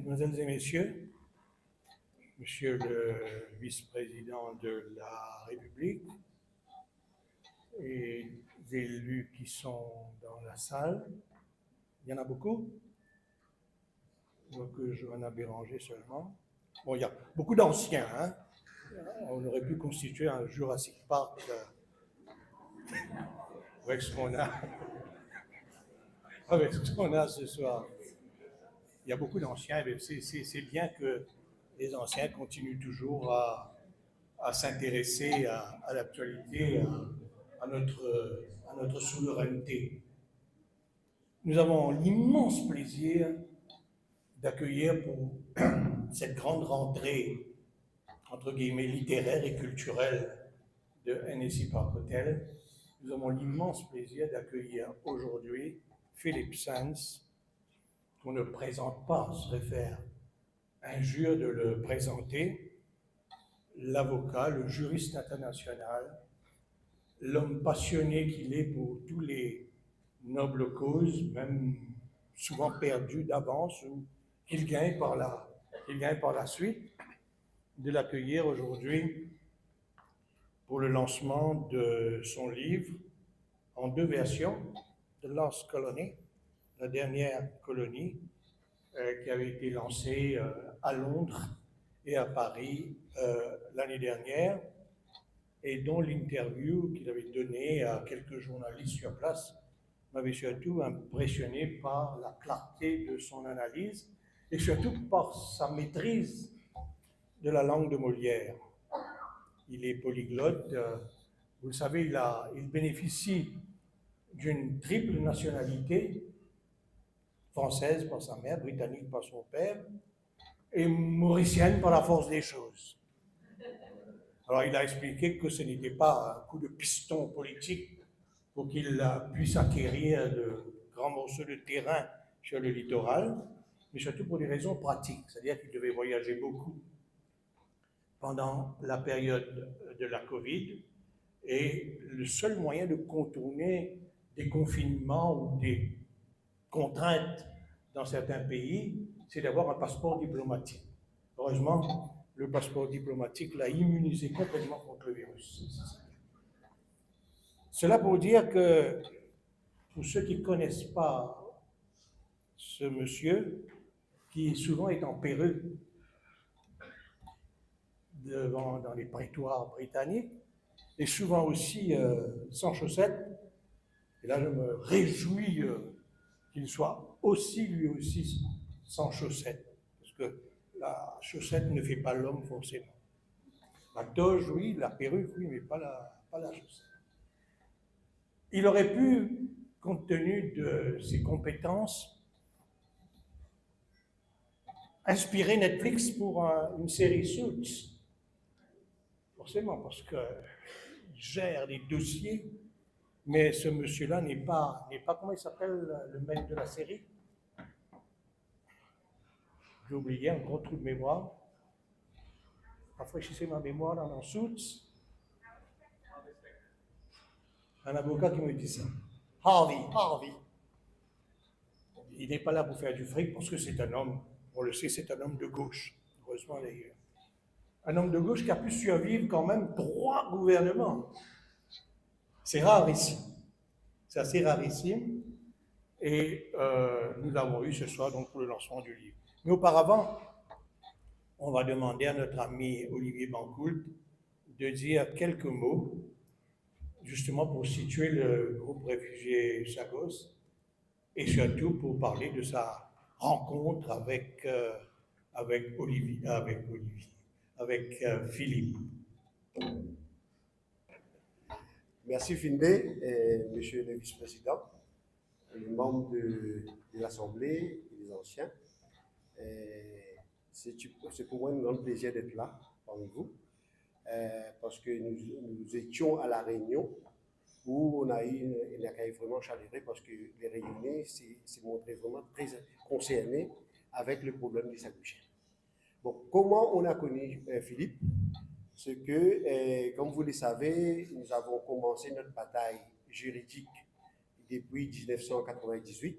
Mesdames et messieurs, Monsieur le vice-président de la République et les élus qui sont dans la salle, il y en a beaucoup. Donc, Johanna Béranger seulement. Bon, il y a beaucoup d'anciens, hein. On aurait pu constituer un Jurassic Park avec ce qu'on a, avec ce qu'on a ce soir. Il y a beaucoup d'anciens, mais c'est bien que les anciens continuent toujours à s'intéresser à l'actualité, à notre souveraineté. Nous avons l'immense plaisir d'accueillir pour cette grande rentrée, entre guillemets, littéraire et culturelle de NSI Park Hotel. Nous avons l'immense plaisir d'accueillir aujourd'hui Philippe Sands, qu'on ne présente pas, serait faire injure de le présenter, l'avocat, le juriste international, l'homme passionné qu'il est pour tous les nobles causes, même souvent perdues d'avance, ou qu'il gagne par la suite, de l'accueillir aujourd'hui pour le lancement de son livre en 2 versions, The Last Colony, la dernière colonie, qui avait été lancée à Londres et à Paris l'année dernière, et dont l'interview qu'il avait donnée à quelques journalistes sur place m'avait surtout impressionné par la clarté de son analyse et surtout par sa maîtrise de la langue de Molière. Il est polyglotte, vous le savez, il bénéficie d'une triple nationalité, française par sa mère, britannique par son père, et mauricienne par la force des choses. Alors il a expliqué que ce n'était pas un coup de piston politique pour qu'il puisse acquérir de grands morceaux de terrain sur le littoral, mais surtout pour des raisons pratiques, c'est-à-dire qu'il devait voyager beaucoup pendant la période de la Covid, et le seul moyen de contourner des confinements ou des contraintes dans certains pays, c'est d'avoir un passeport diplomatique. Heureusement, le passeport diplomatique l'a immunisé complètement contre le virus. Cela pour dire que, pour ceux qui ne connaissent pas ce monsieur, qui souvent est en perruque dans les prétoires britanniques, et souvent aussi sans chaussettes, et là je me réjouis qu'il soit aussi, lui aussi, sans chaussettes, parce que la chaussette ne fait pas l'homme forcément. La toge, oui, la perruque, oui, mais pas la chaussette. Il aurait pu, compte tenu de ses compétences, inspirer Netflix pour une série Suits. Forcément, parce qu'il gère des dossiers, mais ce monsieur-là n'est pas, comment il s'appelle, le mec de la série? J'ai oublié, un gros trou de mémoire. Rafraîchissez ma mémoire dans Suits. Un avocat qui me dit ça. Harvey. Il n'est pas là pour faire du fric parce que c'est un homme, on le sait, c'est un homme de gauche. Heureusement d'ailleurs. Un homme de gauche qui a pu survivre quand même 3 gouvernements. C'est rare ici. C'est assez rarissime. Et nous l'avons eu ce soir donc pour le lancement du livre. Mais auparavant, on va demander à notre ami Olivier Bancoult de dire quelques mots, justement pour situer le groupe réfugié Chagos, et surtout pour parler de sa rencontre avec Philippe. Merci Findé, monsieur le vice-président, les membres de l'Assemblée et les anciens. C'est pour moi un grand plaisir d'être là parmi vous, parce que nous étions à La Réunion où on a eu un accueil vraiment chaleureux parce que les Réunionnais s'est montré vraiment très concernés avec le problème des Sagouchins. Bon, comment on a connu Philippe? Ce que, comme vous le savez, nous avons commencé notre bataille juridique depuis 1998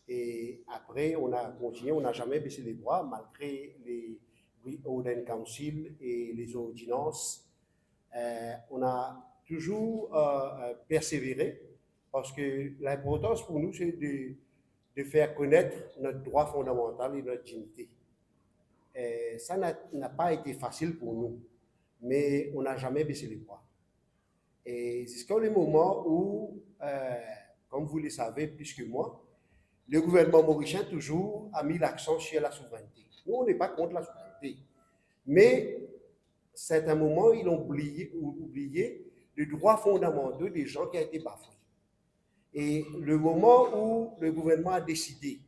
Et après, on a continué, on n'a jamais baissé les bras, malgré les Oden Council et les ordonnances. On a toujours persévéré, parce que l'importance pour nous, c'est de faire connaître notre droit fondamental et notre dignité. Ça n'a pas été facile pour nous, mais on n'a jamais baissé les bras. Et c'est jusqu'au moment où, comme vous le savez plus que moi, le gouvernement mauricien toujours a mis l'accent sur la souveraineté. Nous, on n'est pas contre la souveraineté, mais c'est un moment où ils ont oublié le droit fondamental des gens qui a été bafoué. Et le moment où le gouvernement a décidé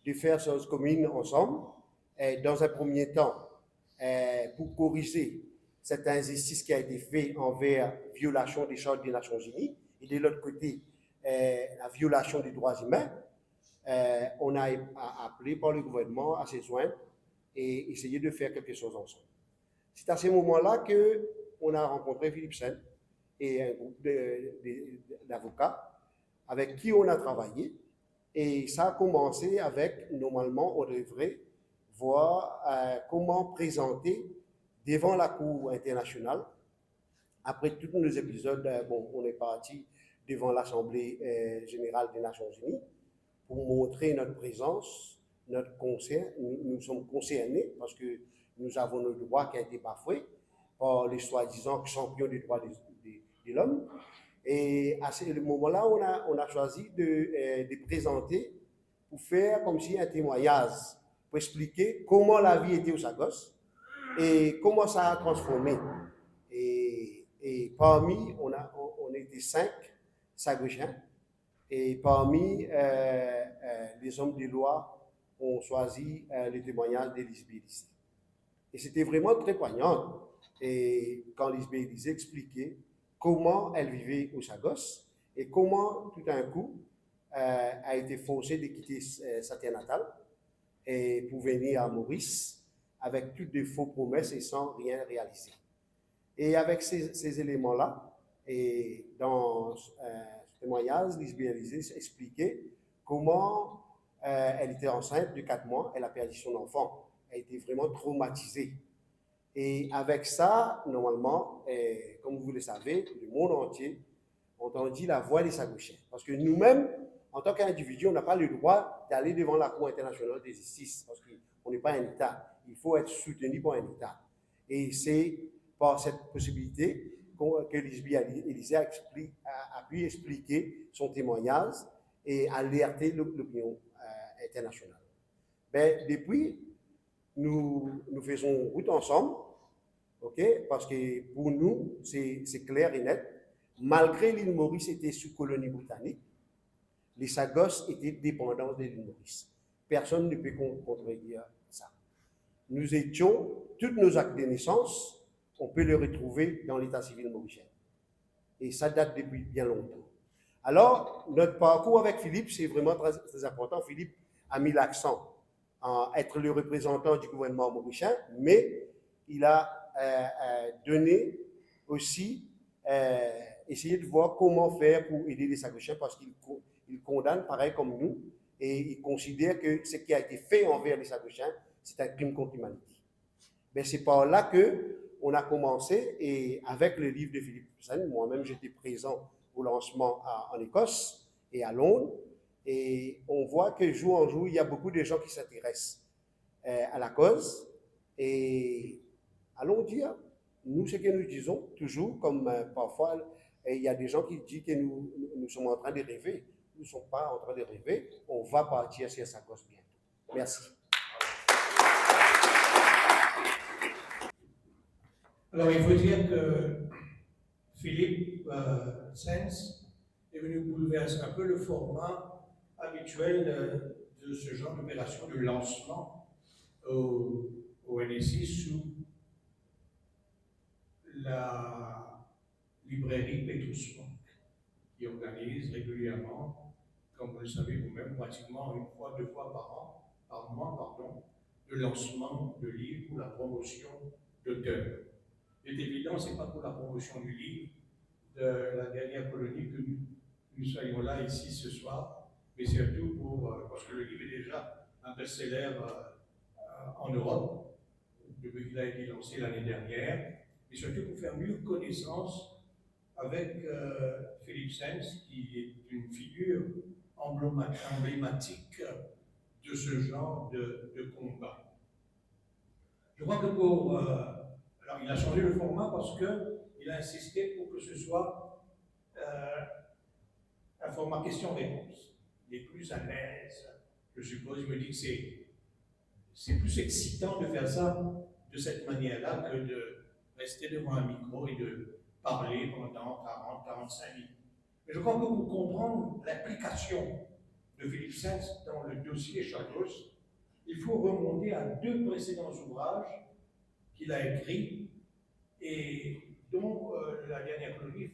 de faire choses communes ensemble, dans un premier temps, pour corriger cette injustice qui a été faite envers la violation des chartes des Nations Unies, et de l'autre côté, la violation des droits humains, on a appelé par le gouvernement à se joindre et essayer de faire quelque chose ensemble. C'est à ce moment-là qu'on a rencontré Philippe Sen et un groupe d'avocats avec qui on a travaillé. Et ça a commencé avec, normalement, on devrait voir comment présenter devant la Cour internationale. Après tous nos épisodes, on est parti devant l'Assemblée générale des Nations Unies pour montrer notre présence, notre concert. Nous sommes concernés parce que nous avons nos droits qui ont été bafoués par les soi-disant champions des droits de l'homme. Et à ce moment-là, on a choisi de présenter pour faire comme si un témoignage, pour expliquer comment la vie était au Sagos et comment ça a transformé. Et parmi, on était 5 Sagosiens, et parmi les hommes de loi, on choisi le témoignage d'Élise Bélisée. Et c'était vraiment très poignant. Et quand Élise Bélisée expliquait comment elle vivait au Sagos et comment tout d'un coup a été forcée de quitter sa terre natale et pour venir à Maurice avec toutes des fausses promesses et sans rien réaliser. Et avec ces éléments-là, et dans ce témoignage, Élise Bélisée expliquait comment elle était enceinte de 4 mois, elle a perdu son enfant, elle était vraiment traumatisée. Et avec ça, normalement, comme vous le savez, le monde entier entendit la voix des Sagosiens. Parce que nous-mêmes, en tant qu'individus, on n'a pas le droit d'aller devant la Cour internationale de justice, parce qu'on n'est pas un État. Il faut être soutenu par un État. Et c'est par cette possibilité que Élise a pu expliquer son témoignage et alerter l'opinion internationale. Depuis, nous faisons route ensemble, parce que pour nous, c'est clair et net. Malgré l'île Maurice était sous colonie britannique, les Sagos étaient dépendants de l'île Maurice. Personne ne peut contredire ça. Nous étions, tous nos actes de naissance, on peut les retrouver dans l'état civil mauricien. Et ça date depuis bien longtemps. Alors, notre parcours avec Philippe, c'est vraiment très, très important. Philippe a mis l'accent à être le représentant du gouvernement mauricien, mais il a donné aussi, essayer de voir comment faire pour aider les Sagosiens, parce qu'il condamne pareil comme nous, et il considère que ce qui a été fait envers les Sagosiens, c'est un crime contre l'humanité. Mais c'est par là qu'on a commencé, et avec le livre de Philippe Sen, moi-même j'étais présent au lancement en Écosse et à Londres, et on voit que jour en jour, il y a beaucoup de gens qui s'intéressent à la cause, et allons dire, nous, ce que nous disons toujours, comme parfois, il y a des gens qui disent que nous sommes en train de rêver. Nous ne sommes pas en train de rêver, on va partir sur sa cause bientôt. Merci. Alors, il faut dire que Philippe Sens est venu bouleverser un peu le format habituel de ce genre d'opération de lancement au NSI sous la librairie Petrus Monk, qui organise régulièrement, comme vous le savez vous-même, pratiquement 1 fois, 2 fois par mois, le lancement de livres pour la promotion d'auteurs. C'est évident, ce n'est pas pour la promotion du livre de la dernière colonie que nous soyons là ici ce soir, mais surtout parce que le livre est déjà un best-seller en Europe, depuis qu'il a été lancé l'année dernière, mais surtout pour faire mieux connaissance avec Philippe Sens, qui est une figure emblématique de ce genre de combat. Je crois que alors il a changé le format parce qu'il a insisté pour que ce soit un format question-réponse. Il est plus à l'aise, je suppose. Il me dit que c'est plus excitant de faire ça de cette manière-là que de rester devant un micro et de parler pendant 40, 45 minutes. Mais je crois que pour comprendre l'implication de Philippe Sens dans le dossier Chagos, il faut remonter à 2 précédents ouvrages qu'il a écrits et dont la dernière colonie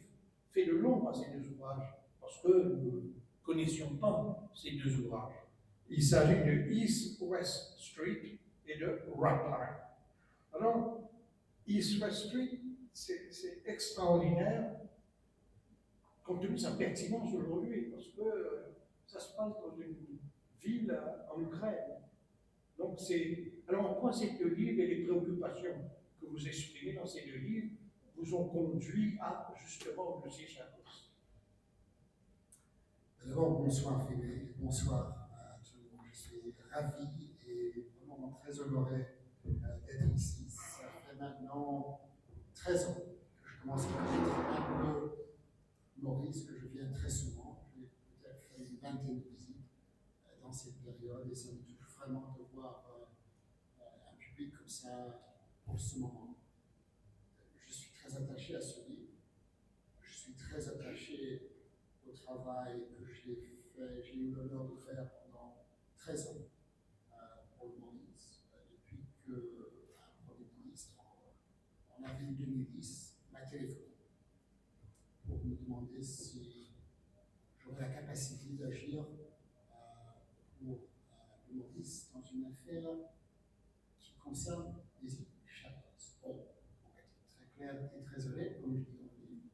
fait de l'ombre à ces 2 ouvrages, parce que nous ne connaissions pas ces 2 ouvrages. Il s'agit de East-West Street et de Rapline. Alors, East-West Street, c'est extraordinaire, compte tenu de sa pertinence aujourd'hui, parce que ça se passe dans une ville en Ukraine. Donc, alors, en quoi ces 2 livres et les préoccupations que vous exprimez dans ces 2 livres vous ont conduit à, justement, au dossier Chagos? D'abord, bonsoir Frédéric, bonsoir à tout le monde. Je suis ravi et vraiment très honoré d'être ici. Ça fait maintenant 13 ans que je commence à connaître un peu Maurice, que je viens très souvent. J'ai peut-être fait une vingtaine de visites dans cette période et ça me touche vraiment de voir un public comme ça pour ce moment. Je suis très attaché à ce livre. Je suis très attaché au travail que j'ai eu l'honneur de faire pendant 13 ans pour le Maurice, depuis qu'un Premier ministre en avril 2010 m'a téléphoné pour me demander si j'aurais la capacité d'agir pour le Maurice dans une affaire qui concerne les îles Chagos. Bon, pour être très clair et très honnête, comme je dis dans le livre,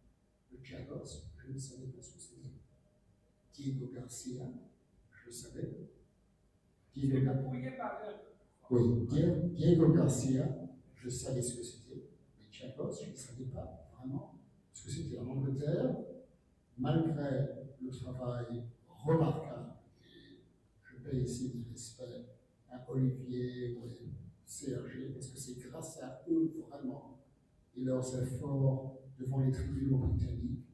le Chagos, je ne savais pas ce que c'était. Diego Garcia, je le savais. Diego Garcia, je savais ce que c'était. Mais Chagos, je ne savais pas vraiment ce que c'était. En Angleterre, malgré le travail remarquable, et je paye ici du respect à Olivier et CRG, parce que c'est grâce à eux vraiment et leurs efforts devant les tribunaux britanniques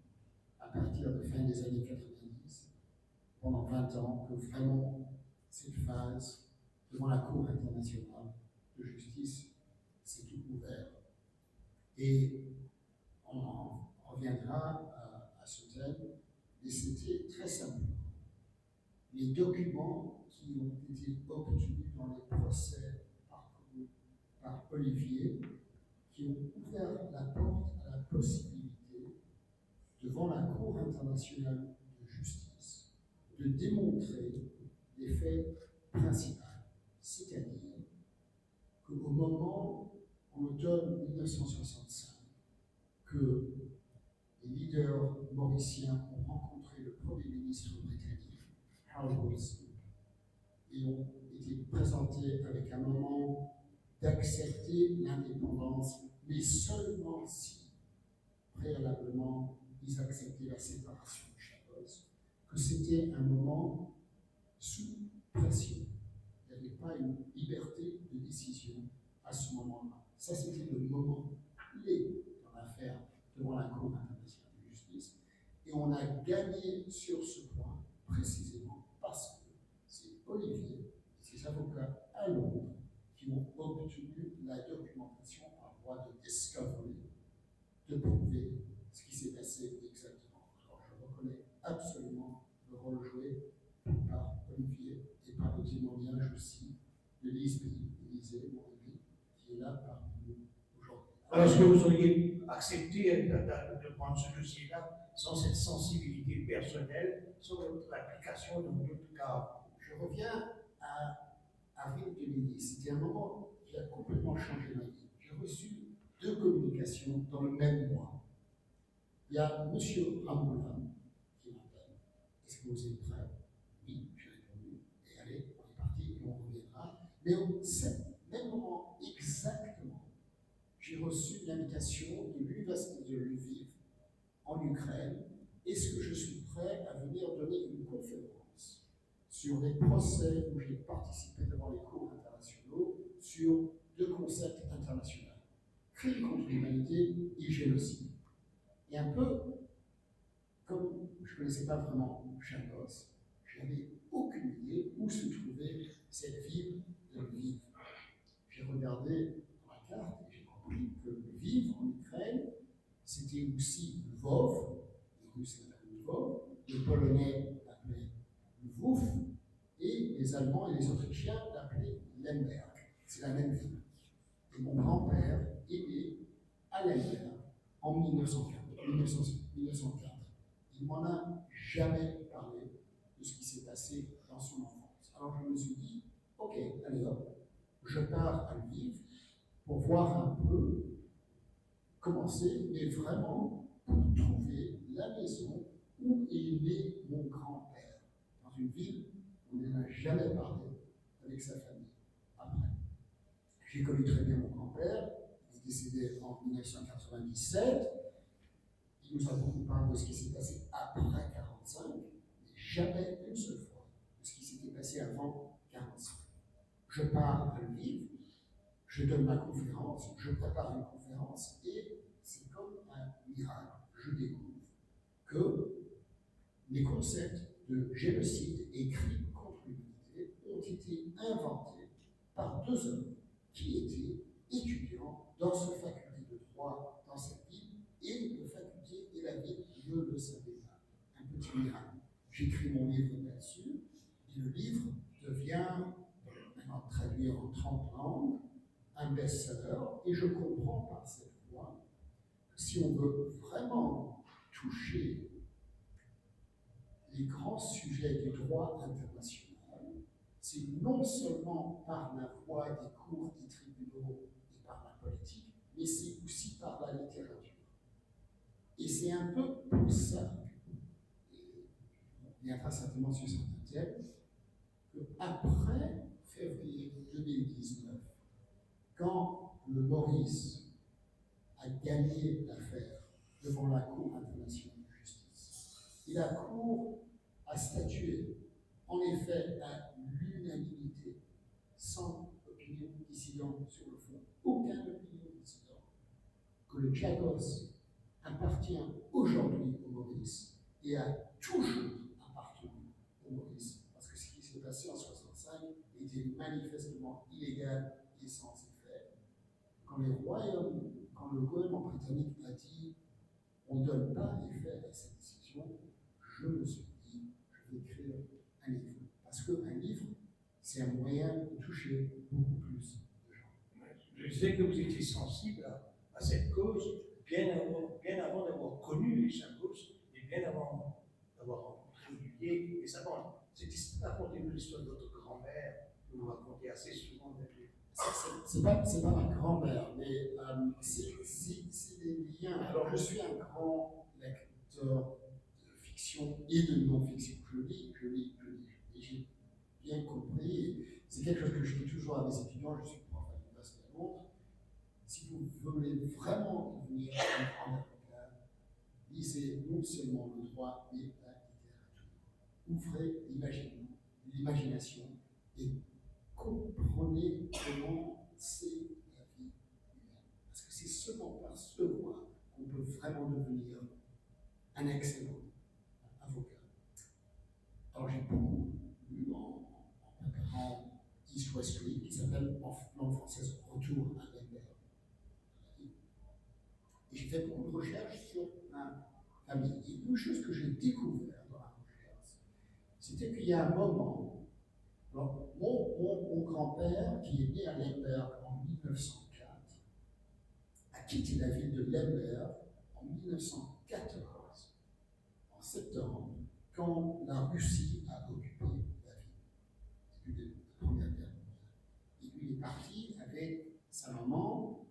à partir de fin des années 90, pendant 20 ans, que vraiment cette phase devant la Cour internationale de justice s'est tout ouvert. Et on reviendra à ce thème, et c'était très simple. Les documents qui ont été obtenus dans les procès par Olivier, qui ont ouvert la porte à la possibilité, devant la Cour internationale de justice, de démontrer les faits principaux, c'est-à-dire qu'au moment, en automne 1965, que les leaders mauriciens ont rencontré le Premier ministre britannique, Harold Wilson, et ont été présentés avec un moment d'accepter l'indépendance, mais seulement si, préalablement, ils acceptaient la séparation de Chagos, que c'était un moment sous pression. Il n'y avait pas une liberté de décision à ce moment-là. Ça, c'était le moment clé dans l'affaire devant la Cour internationale de justice. Et on a gagné sur ce point précisément parce que c'est Olivier et ses avocats à Londres qui ont obtenu la documentation par voie de discovery de prouver ce qui s'est passé exactement. Alors, je reconnais absolument le rôle joué par Olivier et par le témoignage aussi de Élisée, mon ami, qui est là parmi nous aujourd'hui. Alors, est-ce que vous auriez accepté de prendre ce dossier-là sans cette sensibilité personnelle sur l'application de votre cas? Je reviens à avril 2010. C'était un moment qui a complètement changé ma vie. J'ai reçu 2 communications dans le même mois. Il y a M. Ramoulin qui m'appelle. Est-ce que vous êtes prêt? Oui. Mais au même moment exactement, j'ai reçu l'invitation de l'Université de Lviv en Ukraine. Est-ce que je suis prêt à venir donner une conférence sur les procès où j'ai participé devant les cours internationaux sur 2 concepts internationaux, crime contre l'humanité et génocide. Et un peu, comme je ne connaissais pas vraiment Chagos, je n'avais aucune idée où se trouvait cette ville de Lviv. J'ai regardé dans la carte et j'ai compris que Lviv en Ukraine, c'était aussi Lvov, les Russes l'appellent Lvov, les Polonais l'appelaient Lvov, et les Allemands et les Autrichiens l'appelaient Lemberg. C'est la même ville. Et mon grand-père est né à Lemberg en 1904. Il m'en a jamais parlé de ce qui s'est passé dans son enfance. Alors je me suis dit, ok, allez hop, je pars à Lviv pour voir un peu comment c'est, mais vraiment pour trouver la maison où est né mon grand-père, dans une ville où on n'en a jamais parlé avec sa famille. Après, j'ai connu très bien mon grand-père, il est décédé en 1997. Il nous a beaucoup parlé de ce qui s'est passé après 1945, mais jamais une seule fois de ce qui s'était passé avant 1945. Je pars à Lviv, je donne ma conférence, je prépare une conférence et c'est comme un miracle. Je découvre que les concepts de génocide et crime contre l'humanité ont été inventés par 2 hommes qui étaient étudiants dans cette faculté de droit dans cette ville, et la faculté et la ville ne le savaient pas. Un petit miracle. J'écris mon livre là-dessus, et le livre devient, maintenant traduit en 30 langues, un best-seller, et je comprends par cette voie que si on veut vraiment toucher les grands sujets du droit international, c'est non seulement par la voie des cours des tribunaux et par la politique, mais c'est aussi par la littérature. Et c'est un peu pour ça, et on viendra certainement sur certains thèmes, qu'après février 2019, quand le Maurice a gagné l'affaire devant la Cour internationale de justice, et la Cour a statué, en effet, à l'unanimité, sans opinion dissidente sur le fond, aucune opinion dissidente, que le Chagos appartient aujourd'hui au Maurice et a toujours appartenu au Maurice, parce que ce qui s'est passé en 1965 était manifestement illégal et sans effet. Quand le gouvernement britannique a dit on ne donne pas effet à cette décision, je me suis dit je vais écrire un livre. Parce qu'un livre, c'est un moyen de toucher beaucoup plus de gens. Je disais que vous étiez sensible à cette cause bien avant d'avoir connu les Chagos et bien avant d'avoir rencontré Olivier et sa bande. Racontez-nous l'histoire de votre grand-mère que vous racontez assez souvent dans les livres. C'est pas ma grand-mère, mais c'est des liens. Alors, je suis un grand lecteur de fiction et de non-fiction. Je lis. Et j'ai bien compris. C'est quelque chose que je dis toujours à mes étudiants. Je suis prof à l'Université de Londres. Si vous voulez vraiment devenir un grand avocat, lisez non seulement le droit, mais la littérature. Ouvrez l'imagination et comprenez comment c'est la vie humaine. Parce que c'est seulement par ce voie qu'on peut vraiment devenir un excellent avocat. Alors j'ai beaucoup lu en préparant East West Street, qui s'appelle en langue française Retour à Lemberg. Et j'ai fait beaucoup de recherches sur ma famille. Et une chose que j'ai découvert dans la recherche, c'était qu'il y a un moment. Alors, mon grand-père, qui est né à Lemberg en 1904, a quitté la ville de Lemberg en 1914, en septembre, quand la Russie a occupé la ville, début de la Première Guerre mondiale. Et lui est parti avec sa maman,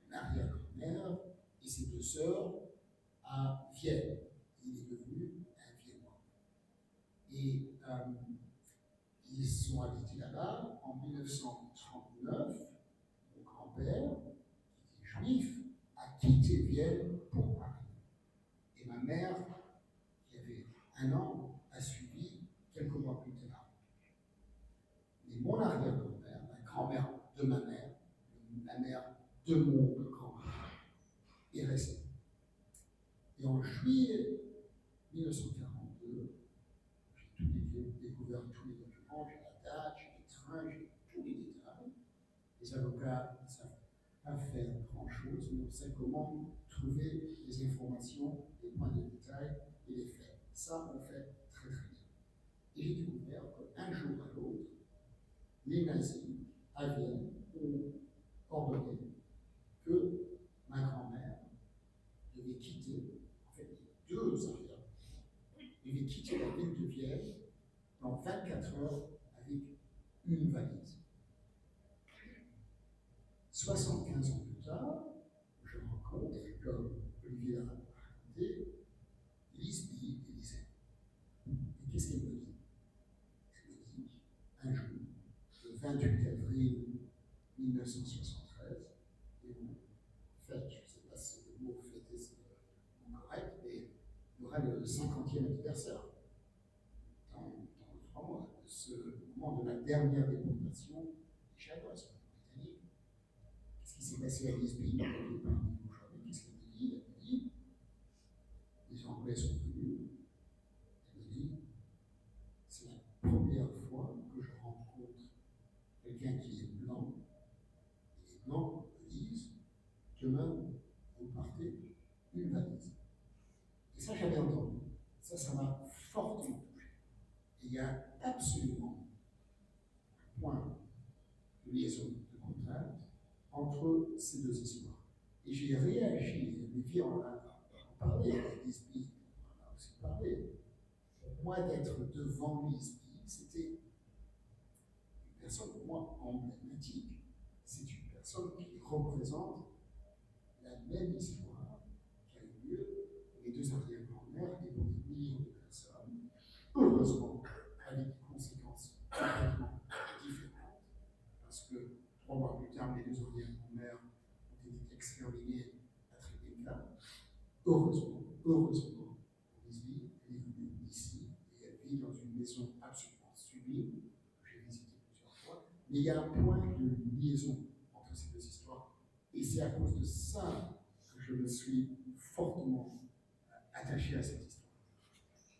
l'arrière-grand-mère et ses 2 sœurs à Vienne. Il est devenu un Viennois. Et ils sont habités là-bas en 1930. un an a suivi quelques mois plus tard. Mais mon arrière-grand-mère, la grand-mère de ma mère, la mère de mon grand-père, est restée. Et en juillet 1942, j'ai découvert tous les documents, j'ai la date, j'ai les trains, j'ai tous les détails. Les avocats ne savent pas faire grand-chose, mais on sait comment trouver les informations, les points de détail et les faits. Ça, on fait très très bien. Et j'ai découvert qu'un jour à l'autre, les nazis à Vienne ont ordonné que ma grand-mère devait quitter, en fait, les deux arrières, devait quitter la ville de Vienne dans 24 heures avec une valise. 75 ans plus tard, je rencontre, comme Olivier l'a raconté, Lisby Élysée. Et qu'est-ce qu'elle me dit? Elle me dit, un jour, le 28 avril 1973, et on fête, je ne sais pas si le mot fêter c'est correct, mais il y aura le 50e anniversaire dans 3 mois de ce moment de la dernière déportation des Chinois britanniques. Qu'est-ce qui s'est passé à Lisby? Aujourd'hui, qu'est-ce qu'elle me dit? Elle me dit, les Anglais sont venus. Elle me dit, c'est la première fois que je rencontre quelqu'un qui est blanc. Et les blancs me disent, demain, vous partez une valise. Et ça, j'avais entendu. Ça m'a fortement touché. Et il y a absolument un point de liaison, de contact entre ces deux histoires. Et j'ai réagi, Olivier en a parlé, Lisby en a aussi parlé. Pour moi, d'être devant Lisby, c'était une personne pour moi emblématique. C'est une personne qui représente la même histoire qui a eu lieu pour les deux arrière-grand-mères et pour des millions de personnes, heureusement avec des conséquences complètement différentes, parce que 3 mois plus tard, les deux arrière-grand-mères ont été exterminées à Treblinka. Heureusement, Lisby, elle est venue ici et elle vit dans une maison absolument sublime, que j'ai visitée plusieurs fois, mais il y a un point de liaison entre ces deux histoires, et c'est à cause de ça que je me suis fortement attaché à cette histoire.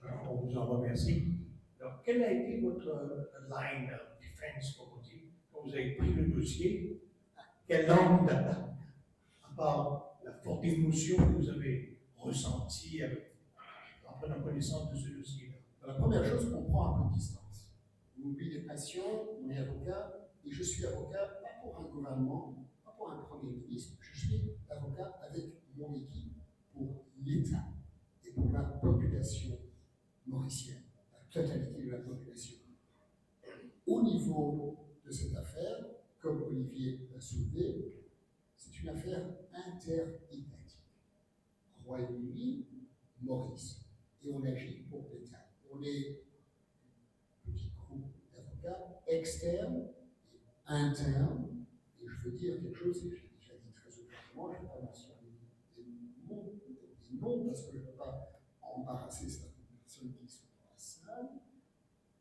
Alors, on vous en remercie. Alors, quelle a été votre line of defense, comme on dit, quand vous avez pris le dossier? Quelle langue d'attaque? À part la forte émotion que vous avez ressentie en prenant connaissance de ce dossier-là. La première chose, on prend un peu de distance. On oublie les passions, on est avocat, et je suis avocat pas pour un gouvernement, pas pour un premier ministre, je suis avocat avec mon équipe pour l'État et pour la population mauricienne, la totalité de la population. Au niveau de cette affaire, comme Olivier l'a soulevé, c'est une affaire interétatique. Royaume-Uni, Maurice. Et on agit pour l'État. On est un petit groupe d'avocats externes et internes. Et je veux dire quelque chose, et j'ai déjà dit très ouvertement, je ne vais pas mentionner des noms parce que je ne veux pas embarrasser certaines personnes qui sont dans la salle.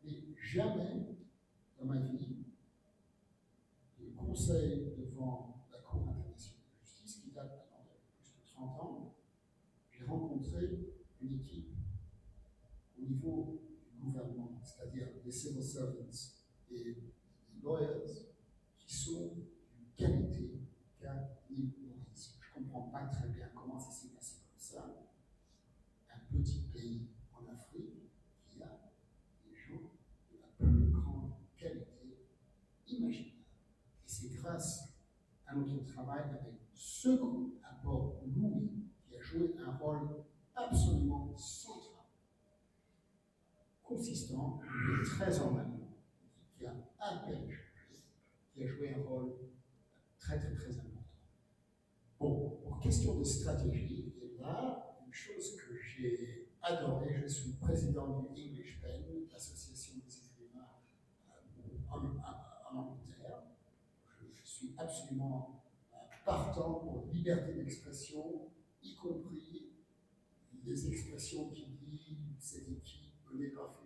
Mais jamais dans ma vie, le conseil devant la Cour internationale de justice, qui date maintenant de plus de 30 ans, j'ai rencontré une équipe au niveau du gouvernement, c'est-à-dire les civil servants et les lawyers, qui sont d'une qualité qu'a l'île Maurice. Je ne comprends pas très bien comment ça s'est passé comme ça. Un petit pays en Afrique qui a des gens de la plus grande qualité imaginable. Et c'est grâce à notre travail avec ce groupe, à bord Louis, qui a joué un rôle absolument central, consistant, mais très en amont, qui a à peine changé, qui a joué un rôle très important. Bon, pour question de stratégie, et là, une chose que j'ai adorée, je suis président du English Pen, l'association des écrivains en Angleterre. Je suis absolument partant pour liberté d'expression, y compris des expressions qui disent cette équipe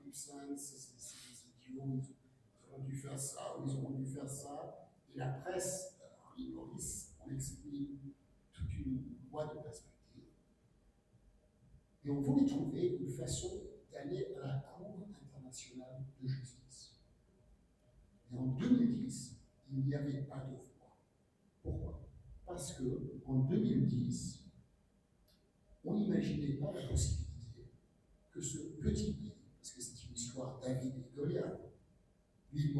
Gibson, c'est des idiots, ils ont dû faire ça, ou ils ont dû faire ça. Et la presse, en l'île Maurice, on exprime toute une voie de perspective. Et on voulait trouver une façon d'aller à la Cour internationale de justice. Et en 2010, il n'y avait pas de voie. Pourquoi? Parce qu'en 2010, on n'imaginait pas la possibilité que ce petit pays, parce que c'est une histoire David et Goliath, l'île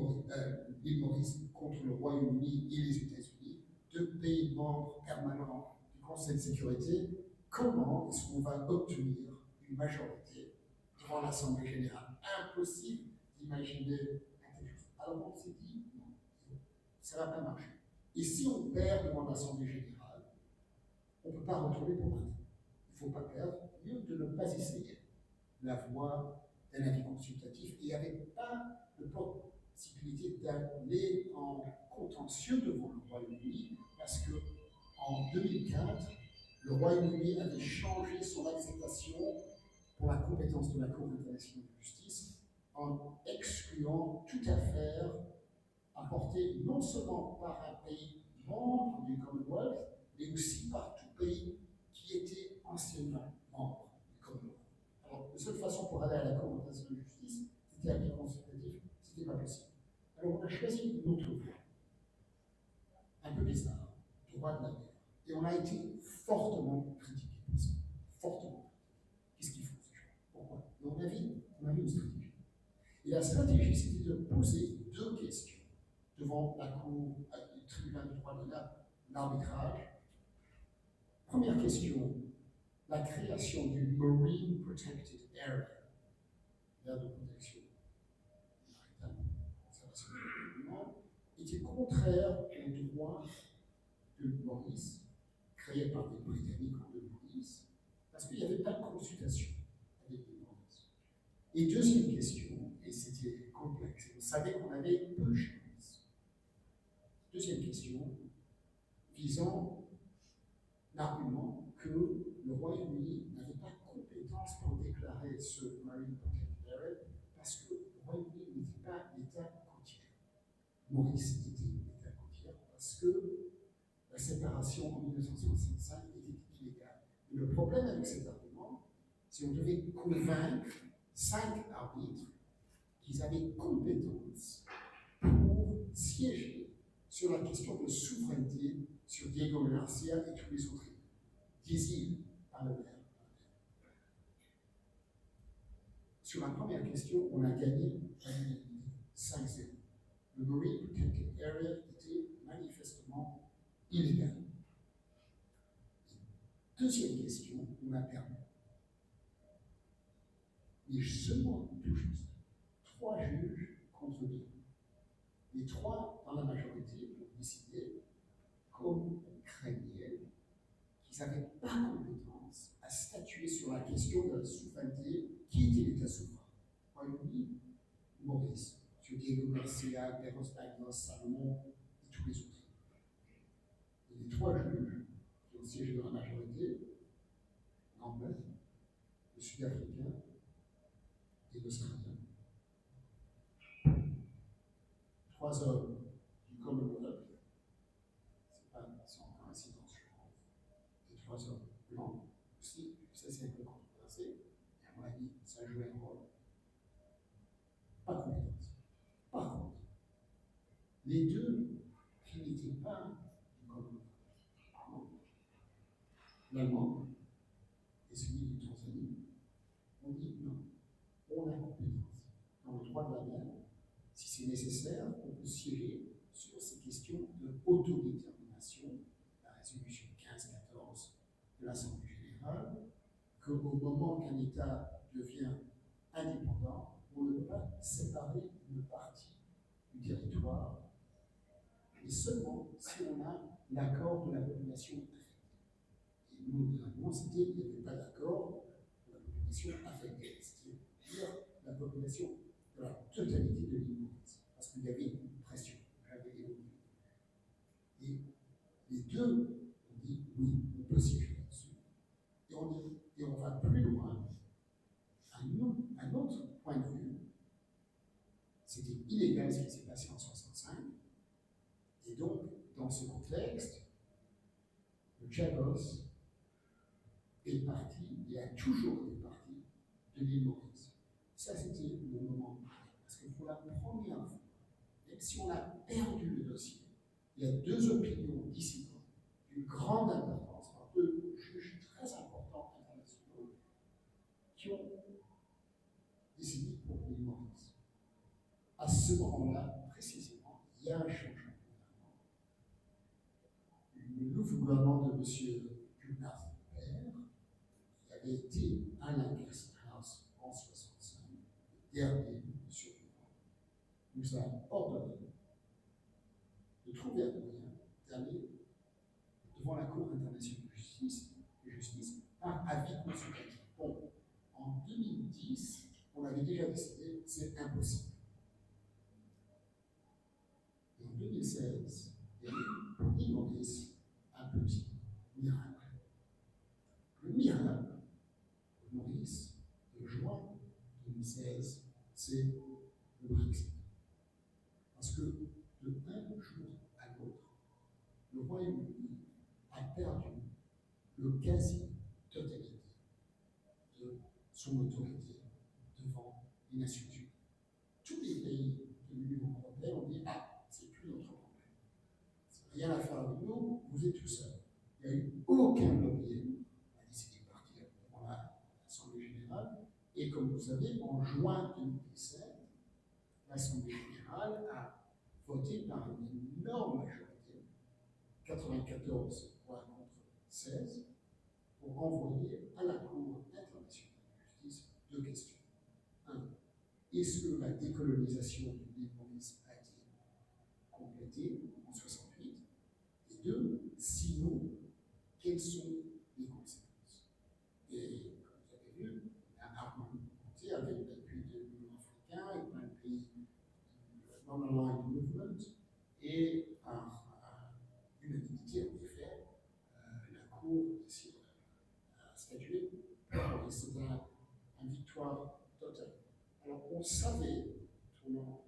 Maurice contre le Royaume-Uni et les États-Unis, deux pays membres permanents du Conseil de sécurité, comment est-ce qu'on va obtenir une majorité devant l'Assemblée générale? Impossible d'imaginer quelque chose. Alors on s'est dit, non, ça ne va pas marcher. Et si on perd devant l'Assemblée générale, on ne peut pas retourner pour un. Il ne faut pas perdre, mieux de ne pas essayer la voie d'un avis consultatif. Et il n'y avait pas de possibilité d'aller en contentieux devant le Royaume-Uni, parce qu'en 2004, le Royaume-Uni avait changé son acceptation pour la compétence de la Cour internationale de justice en excluant toute affaire apportée non seulement par un pays membre du Commonwealth, mais aussi par tout pays qui était anciennement membre du Commonwealth. Alors, la seule façon pour aller à la Cour internationale de justice, c'était avis consultatif, c'était pas possible. Alors, on a choisi une autre voie, un peu bizarre, droit de la guerre. Et on a été fortement critiqué pour ça. Fortement. Qu'est-ce qu'il faut, ces gens? Pourquoi? Mais on avait une stratégie. Et la stratégie, c'était de poser deux questions devant la Cour, le tribunal du droit de l'arbitrage. Première question, la création du Marine Protected Area, l'aire de protection maritime, était contraire au droit de Maurice, créé par les Britanniques en de Maurice, parce qu'il n'y avait pas de consultation avec les Maurice. Et deuxième question, et c'était complexe, on savait qu'on avait peu de chance. Deuxième question, visant l'argument que le Royaume-Uni n'avait pas compétence pour déclarer ce Marine Protected Area parce que le Royaume-Uni n'était pas l'État côtier. Maurice était l'État côtier parce que la séparation en 1965 était illégale. Et le problème avec cet argument, c'est qu'on devait convaincre 5 arbitres qu'ils avaient compétence pour siéger sur la question de souveraineté sur Diego Garcia et tous les autres îles. 10 îles par le mer. Sur la première question, on a gagné 5-0. Le Marine Protected Area était manifestement illégal. Deuxième question, on a perdu. Mais seulement tout juste. 3 juges contre 2. Les 3, dans la majorité, ont décidé, comme on craignait, qu'ils n'avaient pas compétence à statuer sur la question de la souveraineté. Qui était l'État souverain? Royaume-Uni ou Maurice? Sur Diego Garcia, Perros Bagnos, Salomon et tous les autres. Et les 3 juges qui ont siégé dans la majorité, l'Anglais, le Sud-Africain et l'Australien. 3 hommes du Commonwealth, c'est pas sans coïncidence, je pense, et 3 hommes blancs aussi, ça c'est un peu controversé, et à mon avis, ça joue un rôle. Pas compétence. Par contre, les deux qui n'étaient pas du Commonwealth, l'Allemand et celui du Tanzanie, ont dit non, on a compétence. Dans le droit de la mer, si c'est nécessaire, on peut siéger sur ces questions d'autodétermination, la résolution 1514 de l'Assemblée générale, qu'au moment qu'un État devient indépendant, on ne peut pas séparer une partie du territoire, et seulement si on a l'accord de la population affectée. Et nous, normalement, c'était qu'il n'y avait pas d'accord de la population affectée, c'est-à-dire la population de la totalité de l'île Maurice, parce qu'il y avait une pression, j'avais évolué. Et les deux ont dit oui, on peut siéger là-dessus. Et on va plus loin. Un autre point de vue 1965. Et donc, dans ce contexte, le Chagos est parti et a toujours été parti de l'île Maurice. Ça, c'était le moment. Parce que pour la première fois, même si on a perdu le dossier, il y a deux opinions dissidentes d'une grande importance, deux juges très importants internationaux, qui ont décidé pour l'île Maurice. À ce moment-là, précisément, il y a un changement. Le nouveau gouvernement de M. Gunnar Père, qui avait été à Lancaster House en 1965, le dernier survivant, nous a ordonné de trouver un moyen d'aller devant la Cour internationale de justice par avis consultatif. Bon, en 2010, on avait déjà décidé que c'est impossible. Et en 2016, il y a eu pour l'île Maurice un petit miracle. Le miracle de Maurice de juin 2016, c'est le Brexit. Parce que de un jour à l'autre, le Royaume-Uni a perdu le quasi-totalité de son autorité devant les Nations Unies. Tous les pays de l'Union européenne ont dit ah, c'est plus notre problème. Rien à faire avec nous, vous êtes tout seul. Il n'y a eu aucun lobbying, on a décidé de partir devant l'Assemblée générale, et comme vous savez, en juin 2017, l'Assemblée générale a voté par une énorme majorité, 94 voix contre 16, pour envoyer à la Cour internationale de justice deux questions. Un, est-ce que la décolonisation de l'île Maurice a été complétée en 68? Et deux, sinon, quelles sont les conséquences? Et comme vous avez vu, on a argumenté avec l'appui de l'Union africaine et plein de pays du Non-Aligned Movement, et par unanimité, en effet, la Cour décide à statuer. Et c'est une victoire totale. Alors, on savait, tournant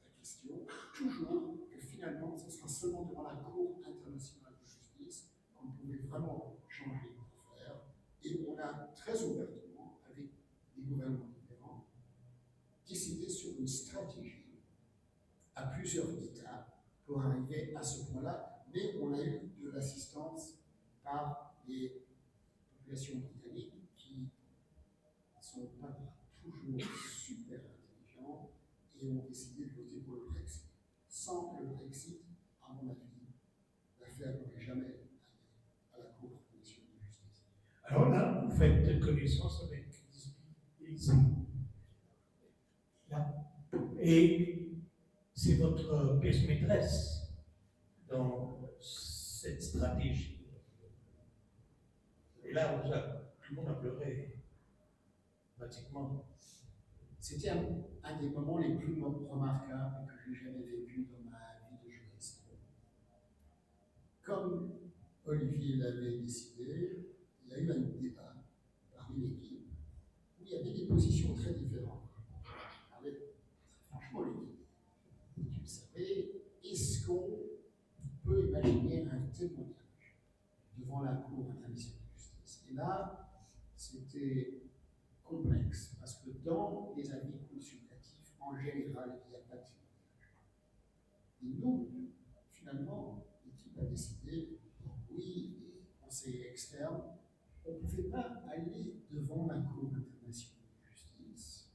ta question, toujours que finalement, ce sera seulement devant la Cour internationale de justice qu'on pouvait vraiment changer d'affaires. Et on a très ouvertement, avec des gouvernements différents, décidé sur une stratégie à plusieurs étapes pour arriver à ce point-là, mais on a eu de l'assistance par les populations britanniques qui ne sont pas toujours super intelligents et ont décidé de voter pour le Brexit. Sans le Brexit, à mon avis, l'affaire n'aurait jamais allé à la Cour internationale de justice. Alors là, vous faites connaissance avec Élysée. Et c'est votre pièce maîtresse dans cette stratégie. Et là, tout le monde a pleuré, pratiquement. C'était un des moments les plus remarquables que j'ai jamais vécu dans ma vie de juriste. Comme Olivier l'avait décidé, il y a eu un débat parmi l'équipe où il y avait des positions très différentes. Avec, franchement, l'équipe. Et tu savais, est-ce qu'on peut imaginer un témoignage devant la Cour internationale de justice? Et là, c'était complexe, parce que dans les avis consultatifs, en général, il n'y a pas de témoignage. Et nous, finalement, l'équipe a décidé, oui, les conseillers externes, on ne pouvait pas aller devant la Cour internationale de justice